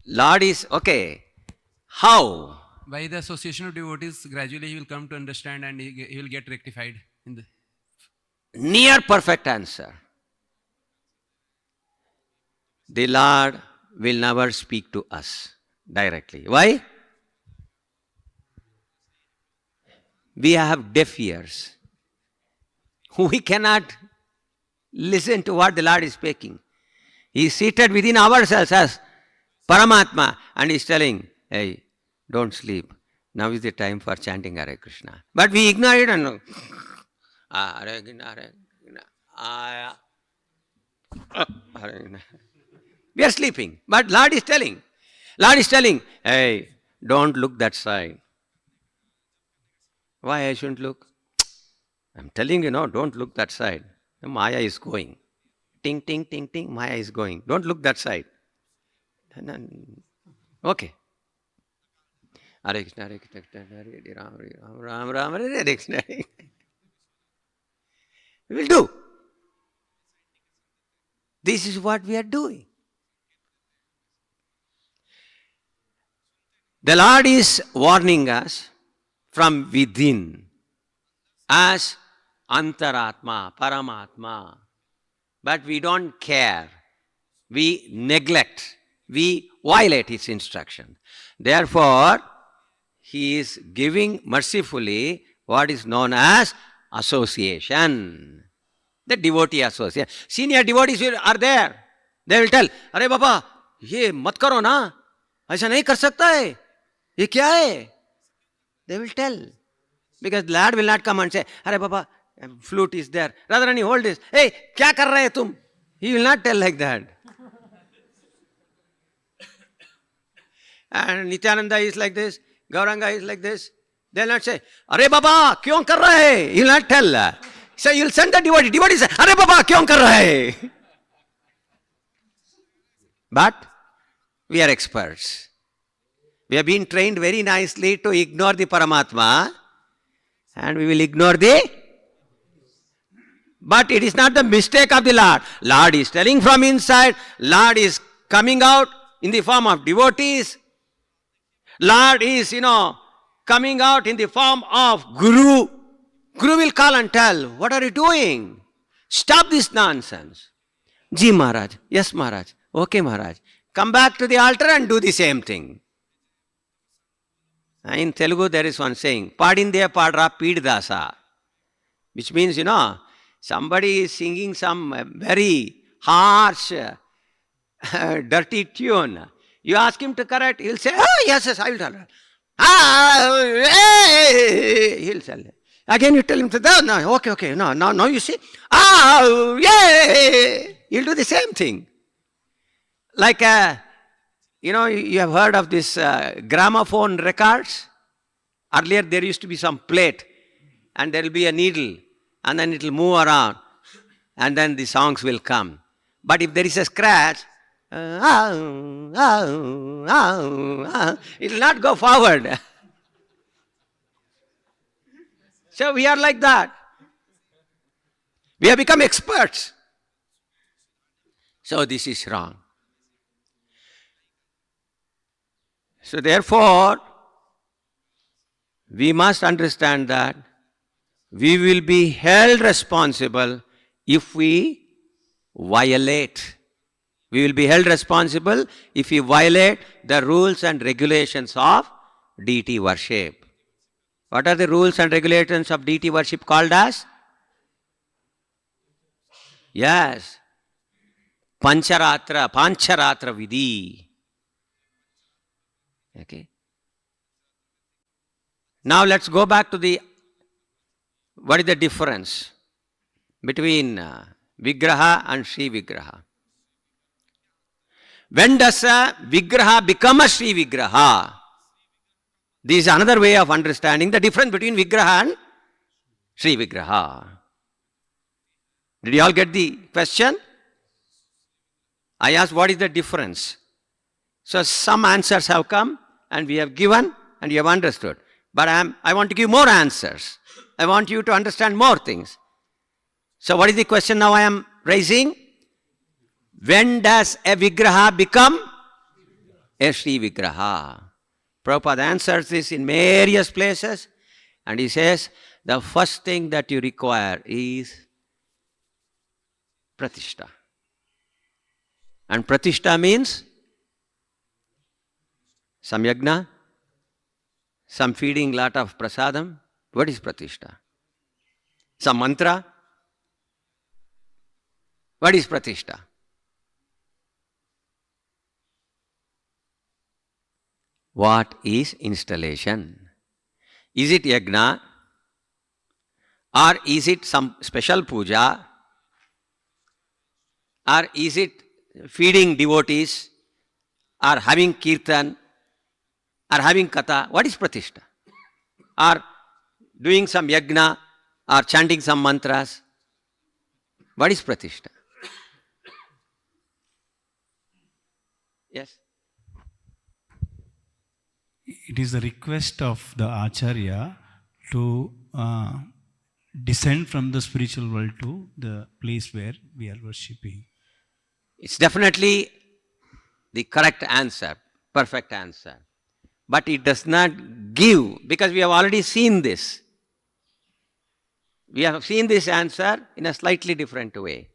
Lord is, okay, how? By the association of devotees, gradually he will come to understand and he will get rectified. Near perfect answer. The Lord will never speak to us directly. Why? We have deaf ears. We cannot listen to what the Lord is speaking. He is seated within ourselves as Paramatma and is telling, hey, don't sleep. Now is the time for chanting Hare Krishna. But we ignore it and Hare Krishna, Hare Krishna. We are sleeping. But Lord is telling, hey, don't look that side. Why I shouldn't look? I'm telling you, no, don't look that side. Maya is going. Ting, ting, ting, ting, Maya is going. Don't look that side. Okay. Hare Krishna, Hare Krishna, Hare Ram, Ram Ram, Hare Krishna. We will do. This is what we are doing. The Lord is warning us from within as Antaratma, Paramatma. But we don't care. We neglect. We violate His instruction. Therefore, He is giving mercifully what is known as association. The devotee association. Senior devotees are there. They will tell, अरे बाबा, ये मत करो ना, ऐसा नहीं कर सकता है, ये क्या है? They will tell. Because the Lord will not come and say, अरे बाबा, flute is there. Rather than he hold this, hey, क्या कर रहे तुम? He will not tell like that. And Nityananda is like this, Gauranga is like this. They will not say, अरे बाबा, क्यों कर रहे? He will not tell. So you will send the devotee. Devotee say, अरे बाबा, क्यों कर रहे? But we are experts. We have been trained very nicely to ignore the Paramatma and we will ignore the... But it is not the mistake of the Lord. Lord is telling from inside. Lord is coming out in the form of devotees. Lord is, coming out in the form of Guru. Guru will call and tell, what are you doing? Stop this nonsense. Ji Maharaj. Yes Maharaj. Okay Maharaj. Come back to the altar and do the same thing. In Telugu there is one saying, Padinde Padra Pidadasa. Which means, somebody is singing some very harsh, dirty tune. You ask him to correct, he'll say, oh yes, I will tell her. He'll tell her. Again you tell him, no, okay, no, you see, he'll do the same thing. Like, you have heard of this gramophone records? Earlier there used to be some plate and there will be a needle and then it will move around and then the songs will come. But if there is a scratch, it will not go forward. So we are like that. We have become experts. So this is wrong. So therefore, we must understand that we will be held responsible if we violate We will be held responsible if we violate the rules and regulations of deity worship. What are the rules and regulations of deity worship called as? Yes. Pancharatra Vidhi. Okay. Now let's go back to what is the difference between Vigraha and Sri Vigraha. When does a Vigraha become a Sri Vigraha? This is another way of understanding the difference between Vigraha and Sri Vigraha. Did you all get the question? I asked what is the difference. So some answers have come and we have given and you have understood. But I want to give more answers. I want you to understand more things. So what is the question now I am raising? When does a Vigraha become a Sri Vigraha? Prabhupada answers this in various places and he says the first thing that you require is Pratishtha. And Pratishtha means some yagna, some feeding lot of prasadam. What is Pratishtha? Some mantra. What is Pratishtha? What is installation? Is it yagna? Or is it some special puja? Or is it feeding devotees? Or having kirtan? Or having katha? What is Pratishtha? Or doing some yagna? Or chanting some mantras? What is Pratishtha? Yes? It is the request of the Acharya to descend from the spiritual world to the place where we are worshipping. It's definitely the correct answer, perfect answer. But it does not give, because we have already seen this. We have seen this answer in a slightly different way.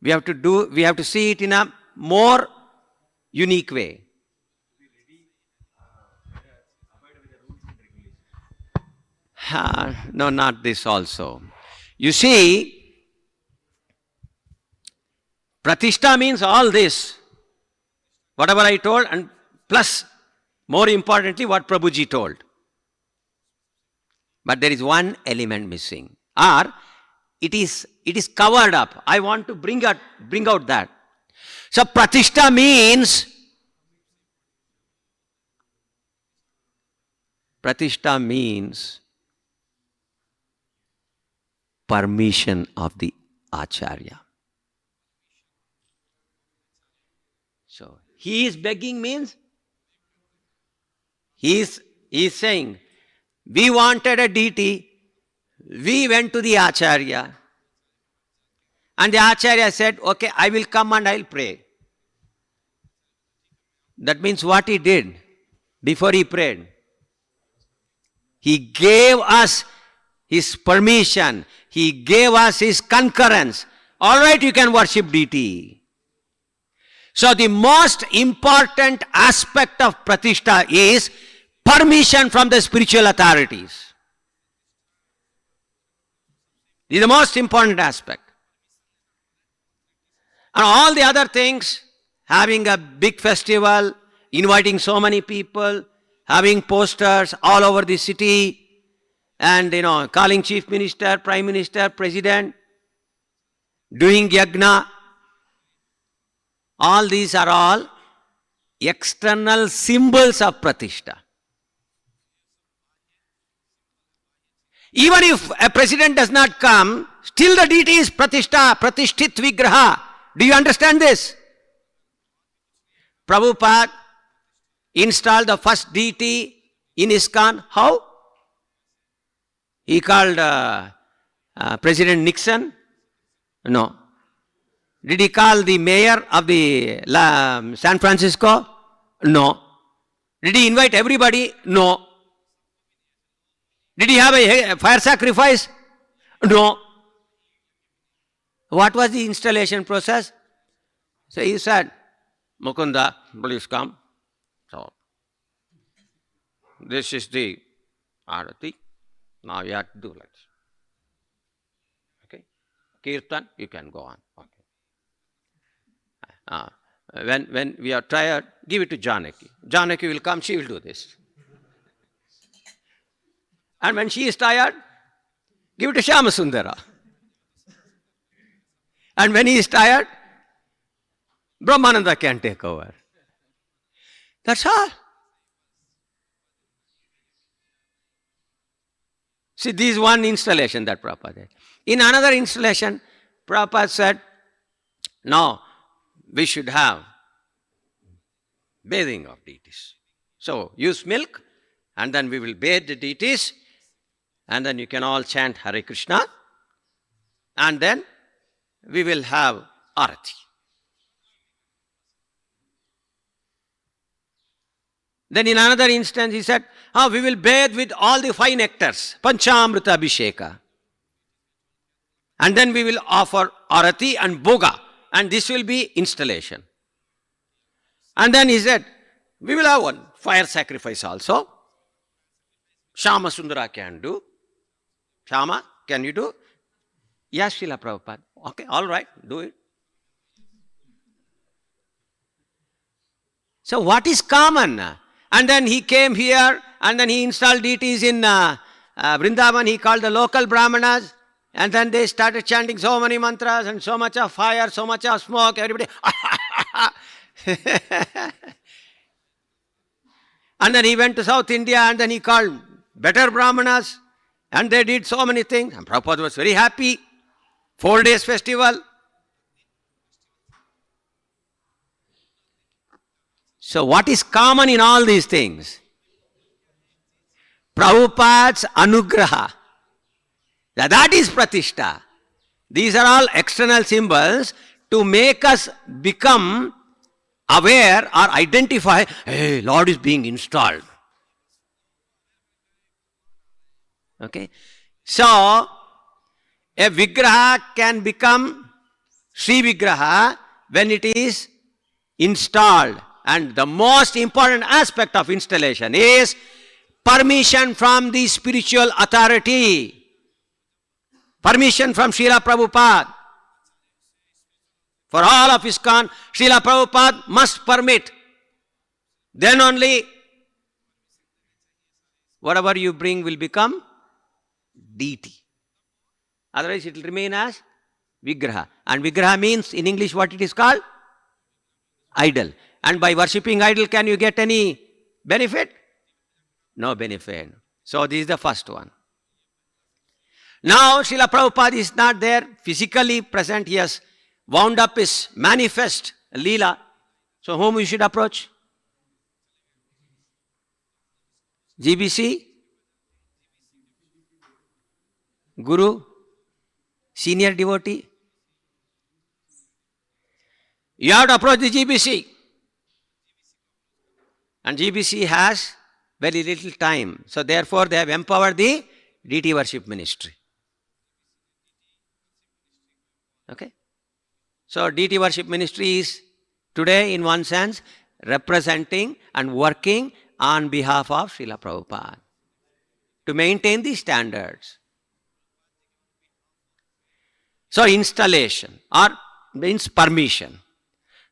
We have to see it in a more unique way. No, not this also. You see, Pratishtha means all this. Whatever I told, and plus, more importantly, what Prabhuji told. But there is one element missing. Or, it is covered up. I want to bring out that. So, Pratishtha means permission of the Acharya. So, he is begging means, he is saying, we wanted a deity, we went to the Acharya, and the Acharya said, okay, I will come and I will pray. That means what he did before he prayed? He gave us his permission. He gave us his concurrence. All right, you can worship deity. So the most important aspect of Pratishtha is permission from the spiritual authorities. This is the most important aspect. And all the other things, having a big festival, inviting so many people, having posters all over the city, and calling chief minister, prime minister, president, doing yagna, all these are all external symbols of Pratishtha. Even if a president does not come, still the deity is Pratishtha, Pratishthit Vigraha. Do you understand this? Prabhupada installed the first deity in ISKCON. How? He called President Nixon? No. Did he call the mayor of the San Francisco? No. Did he invite everybody? No. Did he have a fire sacrifice? No. What was the installation process? So he said, Mukunda, please come. So this is the arati. Now you have to do like this. Okay? Kirtan, you can go on. Okay. When we are tired, give it to Janaki. Janaki will come, she will do this. And when she is tired, give it to Shyamasundara. And when he is tired, Brahmananda can take over. That's all. See, this is one installation that Prabhupada did. In another installation, Prabhupada said, no, we should have bathing of deities. So, use milk, and then we will bathe the deities, and then you can all chant Hare Krishna, and then we will have arati. Then in another instance he said, we will bathe with all the 5 nectars, Panchamrita Abhisheka. And then we will offer arati and bhoga, and this will be installation. And then he said, we will have one fire sacrifice also. Shama Sundara can do. Shama, can you do? Yes, Srila Prabhupada. Okay, all right, do it. So what is common? And then he came here, and then he installed deities in Vrindavan. He called the local Brahmanas, and then they started chanting so many mantras, and so much of fire, so much of smoke, everybody. And then he went to South India, and then he called better Brahmanas, and they did so many things. And Prabhupada was very happy. 4 days festival. So what is common in all these things? Prabhupada's anugraha. That is pratishtha. These are all external symbols to make us become aware or identify, hey, Lord is being installed. Okay? So, a vigraha can become Sri Vigraha when it is installed. And the most important aspect of installation is permission from the spiritual authority. Permission from Srila Prabhupada. For all of ISKCON, Srila Prabhupada must permit. Then only whatever you bring will become deity. Otherwise it will remain as Vigraha. And Vigraha means in English what it is called? Idol. And by worshipping idol, can you get any benefit? No benefit. So this is the first one. Now Srila Prabhupada is not there physically present. He has wound up his manifest Leela. So whom we should approach? GBC? Guru? Senior devotee? You have to approach the GBC. And GBC has very little time. So therefore they have empowered the deity worship ministry. Okay? So deity worship ministry is today in one sense representing and working on behalf of Srila Prabhupada to maintain the standards. So installation or means permission.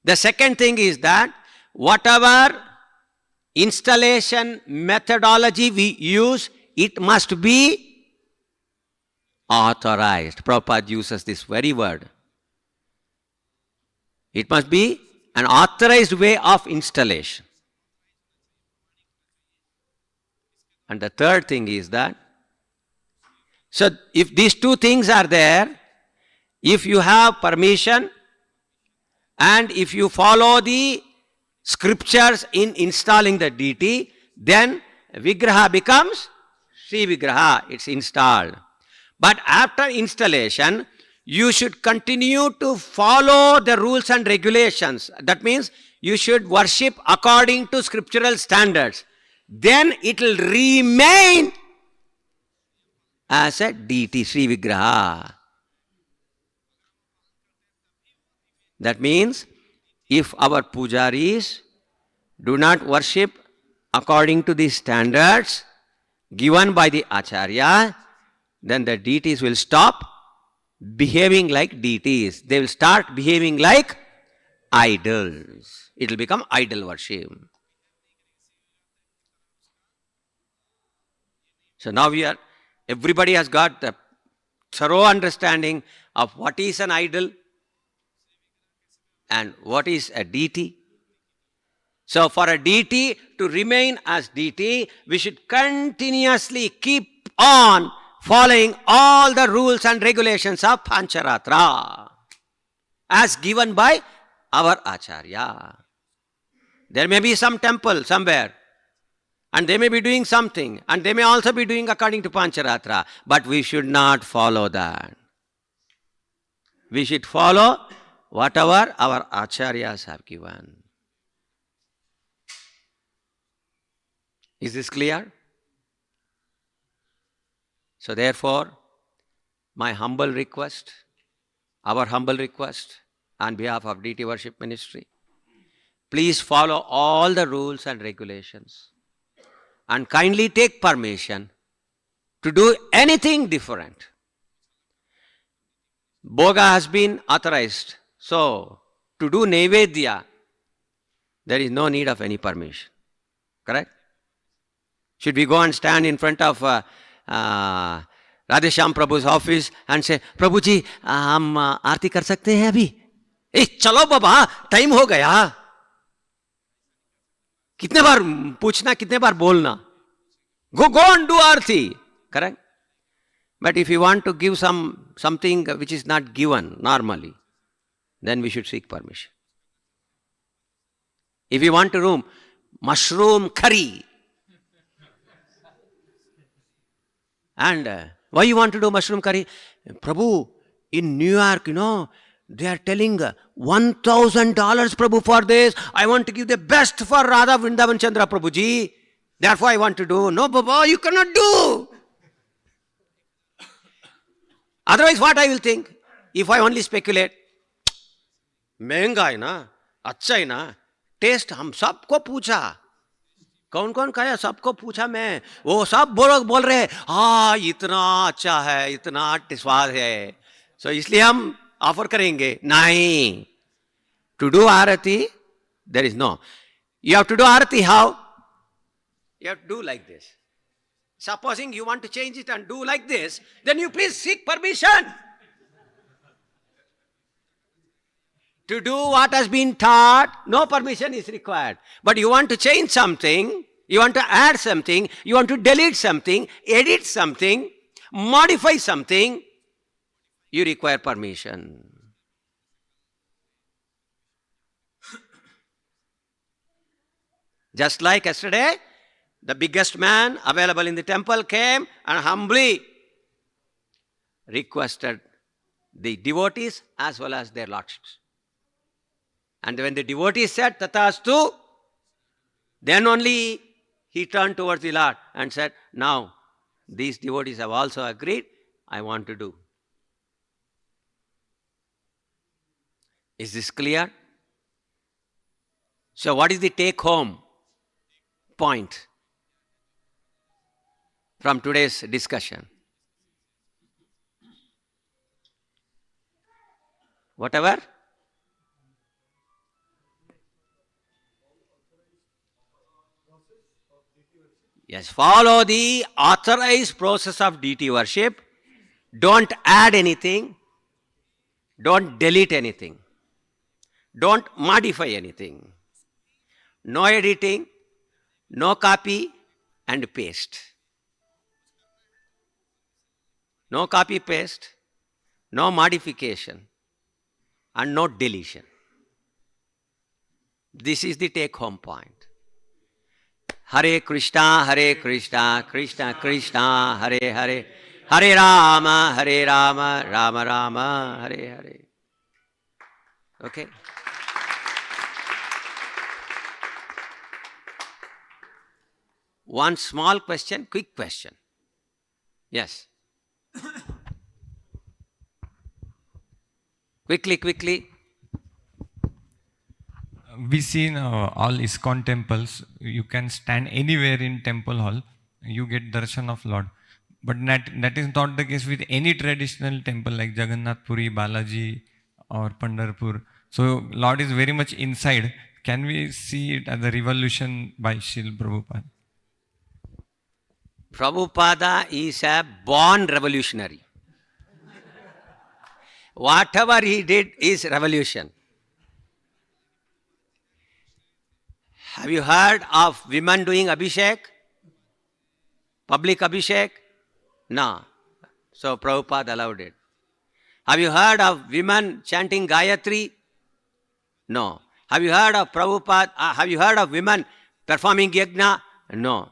The second thing is that whatever installation methodology we use, it must be authorized. Prabhupada uses this very word. It must be an authorized way of installation. And the third thing is that, so if these two things are there, if you have permission and if you follow the scriptures in installing the deity, then Vigraha becomes Sri Vigraha, it's installed. But after installation, you should continue to follow the rules and regulations. That means you should worship according to scriptural standards. Then it will remain as a deity, Sri Vigraha. That means If our pujaris do not worship according to the standards given by the Acharya, then the deities will stop behaving like deities. They will start behaving like idols. It will become idol worship. So now everybody has got the thorough understanding of what is an idol and what is a deity. So for a deity to remain as deity, we should continuously keep on following all the rules and regulations of Pancharatra as given by our Acharya. There may be some temple somewhere, and they may be doing something, and they may also be doing according to Pancharatra, but we should not follow that. We should follow whatever our Acharyas have given. Is this clear? So therefore, my humble request, our humble request on behalf of Deity Worship Ministry, please follow all the rules and regulations and kindly take permission to do anything different. Bhoga has been authorized. So, to do Naivedya, there is no need of any permission. Correct? Should we go and stand in front of Radheshyam Prabhu's office and say, Prabhu ji, हम आरती कर सकते हैं अभी? चलो बाबा, time हो गया. कितने बार पूछना, कितने बार बोलना? Go and do arti. Correct? But if you want to give something which is not given normally, then we should seek permission. If you want to do mushroom curry, and why you want to do mushroom curry? Prabhu, in New York, they are telling $1,000, Prabhu, for this. I want to give the best for Radha Vrindavan Chandra Prabhuji. Therefore, I want to do. No, Baba, you cannot do. Otherwise, what I will think? If I only speculate, महंगा है ना, अच्छा है ना, test हम सबको पूछा, कौन कौन खाया, सबको पूछा मैं, वो सब बोल रहे हैं, हाँ इतना अच्छा है, इतना स्वाद है, so इसलिए हम ऑफर करेंगे. नहीं, to do Aarti, there is no. You have to do Aarti how? You have to do like this. Supposing you want to change it and do like this, then you please seek permission. To do what has been taught, no permission is required. But you want to change something, you want to add something, you want to delete something, edit something, modify something, you require permission. Just like yesterday, the biggest man available in the temple came and humbly requested the devotees as well as their lordships. And when the devotee said, Tathastu, then only he turned towards the Lord and said, now these devotees have also agreed, I want to do. Is this clear? So what is the take-home point from today's discussion? Whatever? Yes, follow the authorized process of deity worship. Don't add anything. Don't delete anything. Don't modify anything. No editing, no copy and paste. No copy paste, no modification and no deletion. This is the take home point. Hare Krishna, Krishna Krishna, Hare Hare, Hare Rama, Rama Rama, Hare Hare. Okay? One small question, quick question. Yes. Quickly. we see in all ISKCON temples, you can stand anywhere in temple hall, you get darshan of Lord. But that is not the case with any traditional temple like Jagannath Puri, Balaji or Pandharpur. So Lord is very much inside. Can we see it as a revolution by Srila Prabhupada? Prabhupada is a born revolutionary. Whatever he did is revolution. Have you heard of women doing Abhishek? Public Abhishek? No. So Prabhupada allowed it. Have you heard of women chanting Gayatri? No. Have you heard of Prabhupada? Have you heard of women performing Yajna? No.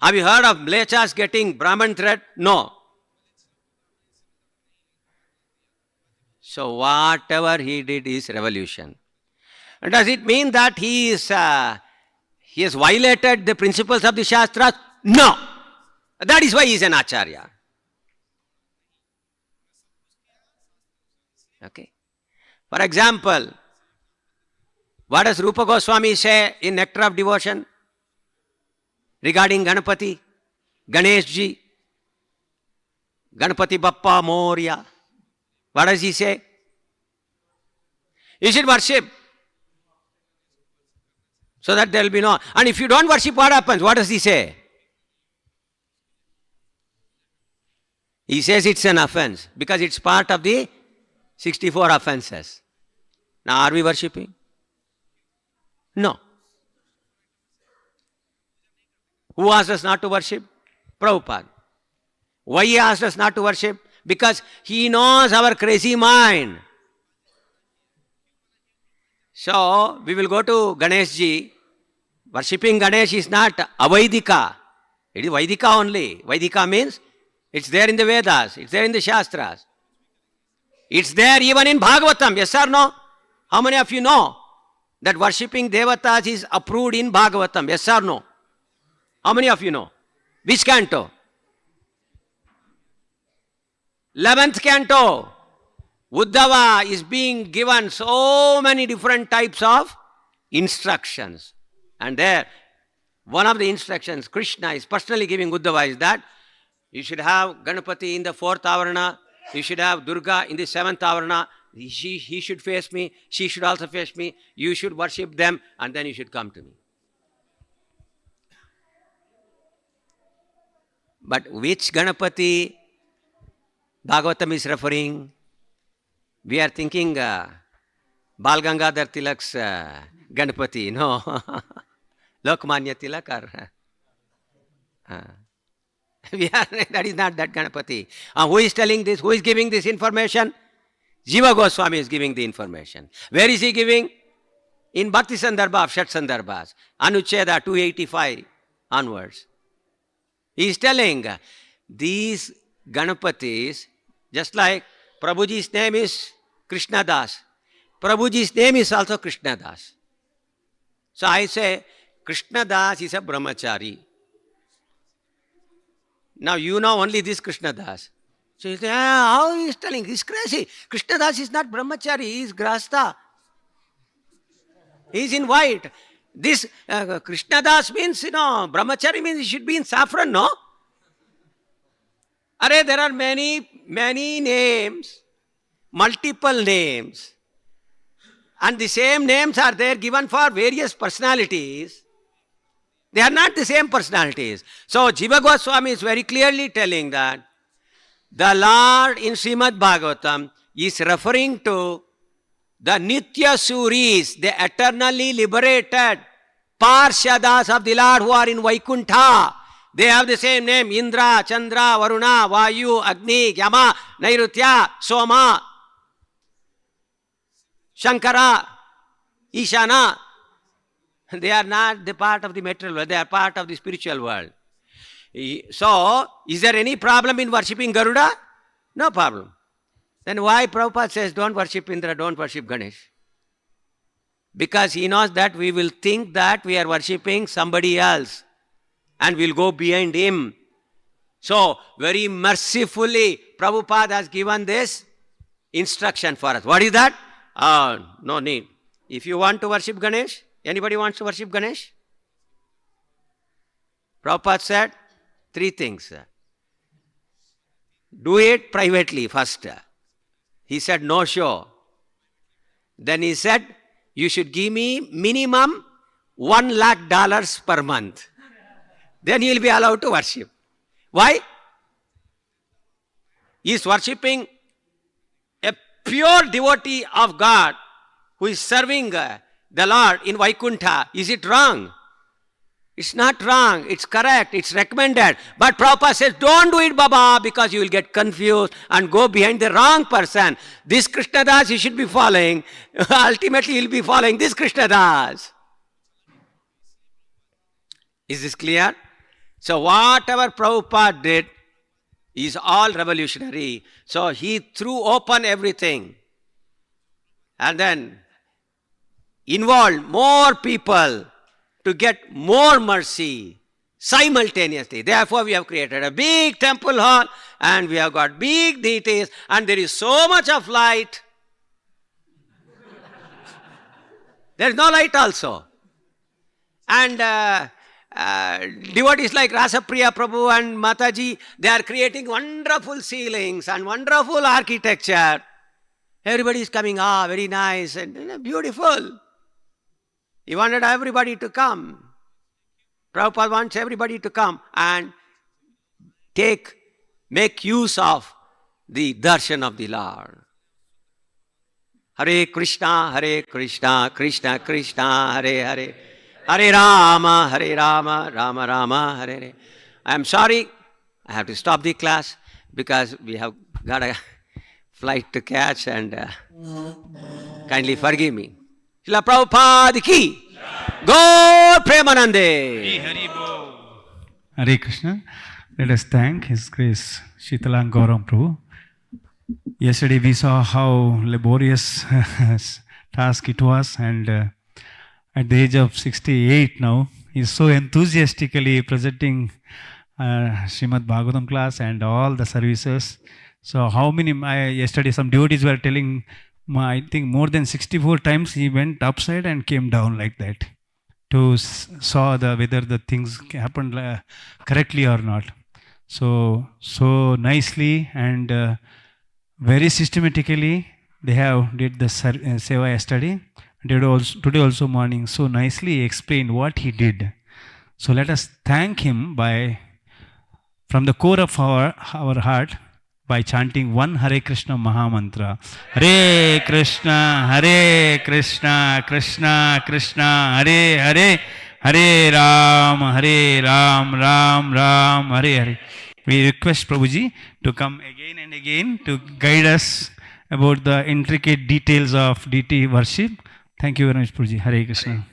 Have you heard of Mlechas getting Brahman thread? No. So whatever he did is revolution. And does it mean that he has violated the principles of the Shastras? No. That is why he is an Acharya. Okay. For example, what does Rupa Goswami say in Nectar of Devotion regarding Ganapati, Ganeshji, Ganapati Bappa Moria? What does he say? You should worship so that there will be no. And if you don't worship, what happens? What does he say? He says it's an offense because it's part of the 64 offenses. Now, are we worshipping? No. Who asked us not to worship? Prabhupada. Why he asked us not to worship? Because he knows our crazy mind. So, we will go to Ganeshji. Worshipping Ganesh is not Avaidika. It is Vaidika only. Vaidika means it's there in the Vedas. It's there in the Shastras. It's there even in Bhagavatam. Yes or no? How many of you know that worshipping Devatas is approved in Bhagavatam? Yes or no? How many of you know? Which canto? 11th canto. Uddhava is being given so many different types of instructions. And there, one of the instructions Krishna is personally giving Uddhava is that you should have Ganapati in the 4th avarana, you should have Durga in the 7th avarana, he should face me, she should also face me, you should worship them, and then you should come to me. But which Ganapati Bhagavatam is referring? We are thinking Bal Gangadhar Tilak's Ganapati, no. Lokmanya Tilak or... that is not that Ganapati. Who is telling this? Who is giving this information? Jiva Goswami is giving the information. Where is he giving? In Bhakti Sandarbha of Shat Sandarbhas, Anucheda 285 onwards. He is telling these Ganapatis, just like Prabhuji's name is Krishna Das. Prabhuji's name is also Krishna Das. So I say, Krishna Das is a brahmachari. Now you know only this Krishna Das. So you say, how he is telling? He's crazy. Krishna Das is not brahmachari, he is grasta. He is in white. This Krishna Das means, brahmachari means he should be in saffron, no? Arey, there are many names, multiple names. And the same names are there given for various personalities. They are not the same personalities. So Jiva Goswami is very clearly telling that the Lord in Srimad Bhagavatam is referring to the Nitya Suris, the eternally liberated Parshadas of the Lord who are in Vaikuntha. They have the same name: Indra, Chandra, Varuna, Vayu, Agni, Yama, Nairutya, Soma, Shankara, Ishana. They are not the part of the material world, they are part of the spiritual world. So, is there any problem in worshipping Garuda? No problem. Then why Prabhupada says don't worship Indra, don't worship Ganesh? Because he knows that we will think that we are worshipping somebody else and we'll go behind him. So, very mercifully, Prabhupada has given this instruction for us. What is that? No need. If you want to worship Ganesh, anybody wants to worship Ganesh? Prabhupada said 3 things. Do it privately first. He said no show. Then he said, you should give me minimum $1 lakh per month. Then he will be allowed to worship. Why? He is worshipping a pure devotee of God who is serving the Lord in Vaikuntha. Is it wrong? It's not wrong. It's correct. It's recommended. But Prabhupada says, don't do it, Baba, because you will get confused and go behind the wrong person. This Krishna Das you should be following. Ultimately, you will be following this Krishna Das. Is this clear? So whatever Prabhupada did is all revolutionary. So he threw open everything and then involved more people to get more mercy simultaneously. Therefore, we have created a big temple hall and we have got big deities and there is so much of light. There is no light also. And devotees like Rasapriya Prabhu and Mataji, they are creating wonderful ceilings and wonderful architecture. Everybody is coming, very nice and beautiful. He wanted everybody to come. Prabhupada wants everybody to come and make use of the darshan of the Lord. Hare Krishna, Krishna Krishna, Hare Hare. Hare Rama, Rama Rama, Hare Hare. I am sorry, I have to stop the class because we have got a flight to catch and kindly forgive me. Srila Prabhupada ki, Gaur Premanande. Hare Krishna. Let us thank His Grace Shitalanga Gauranga Prabhu. Yesterday we saw how laborious task it was, and at the age of 68 now, he is so enthusiastically presenting Srimad Bhagavatam class and all the services. So how many, yesterday some devotees were telling, I think more than 64 times he went upside and came down like that to saw whether the things happened correctly or not. So nicely and very systematically they have did the seva yesterday. Today also morning, so nicely explained what he did. So let us thank him from the core of our heart by chanting one Hare Krishna Mahamantra. Hare Krishna, Krishna Krishna, Hare Hare, Hare Ram, Ram Ram, Hare Hare. We request Prabhuji to come again and again to guide us about the intricate details of deity worship. Thank you very much, Prabhuji. Hare Krishna.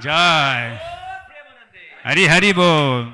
Jai. Hari Hari Bol.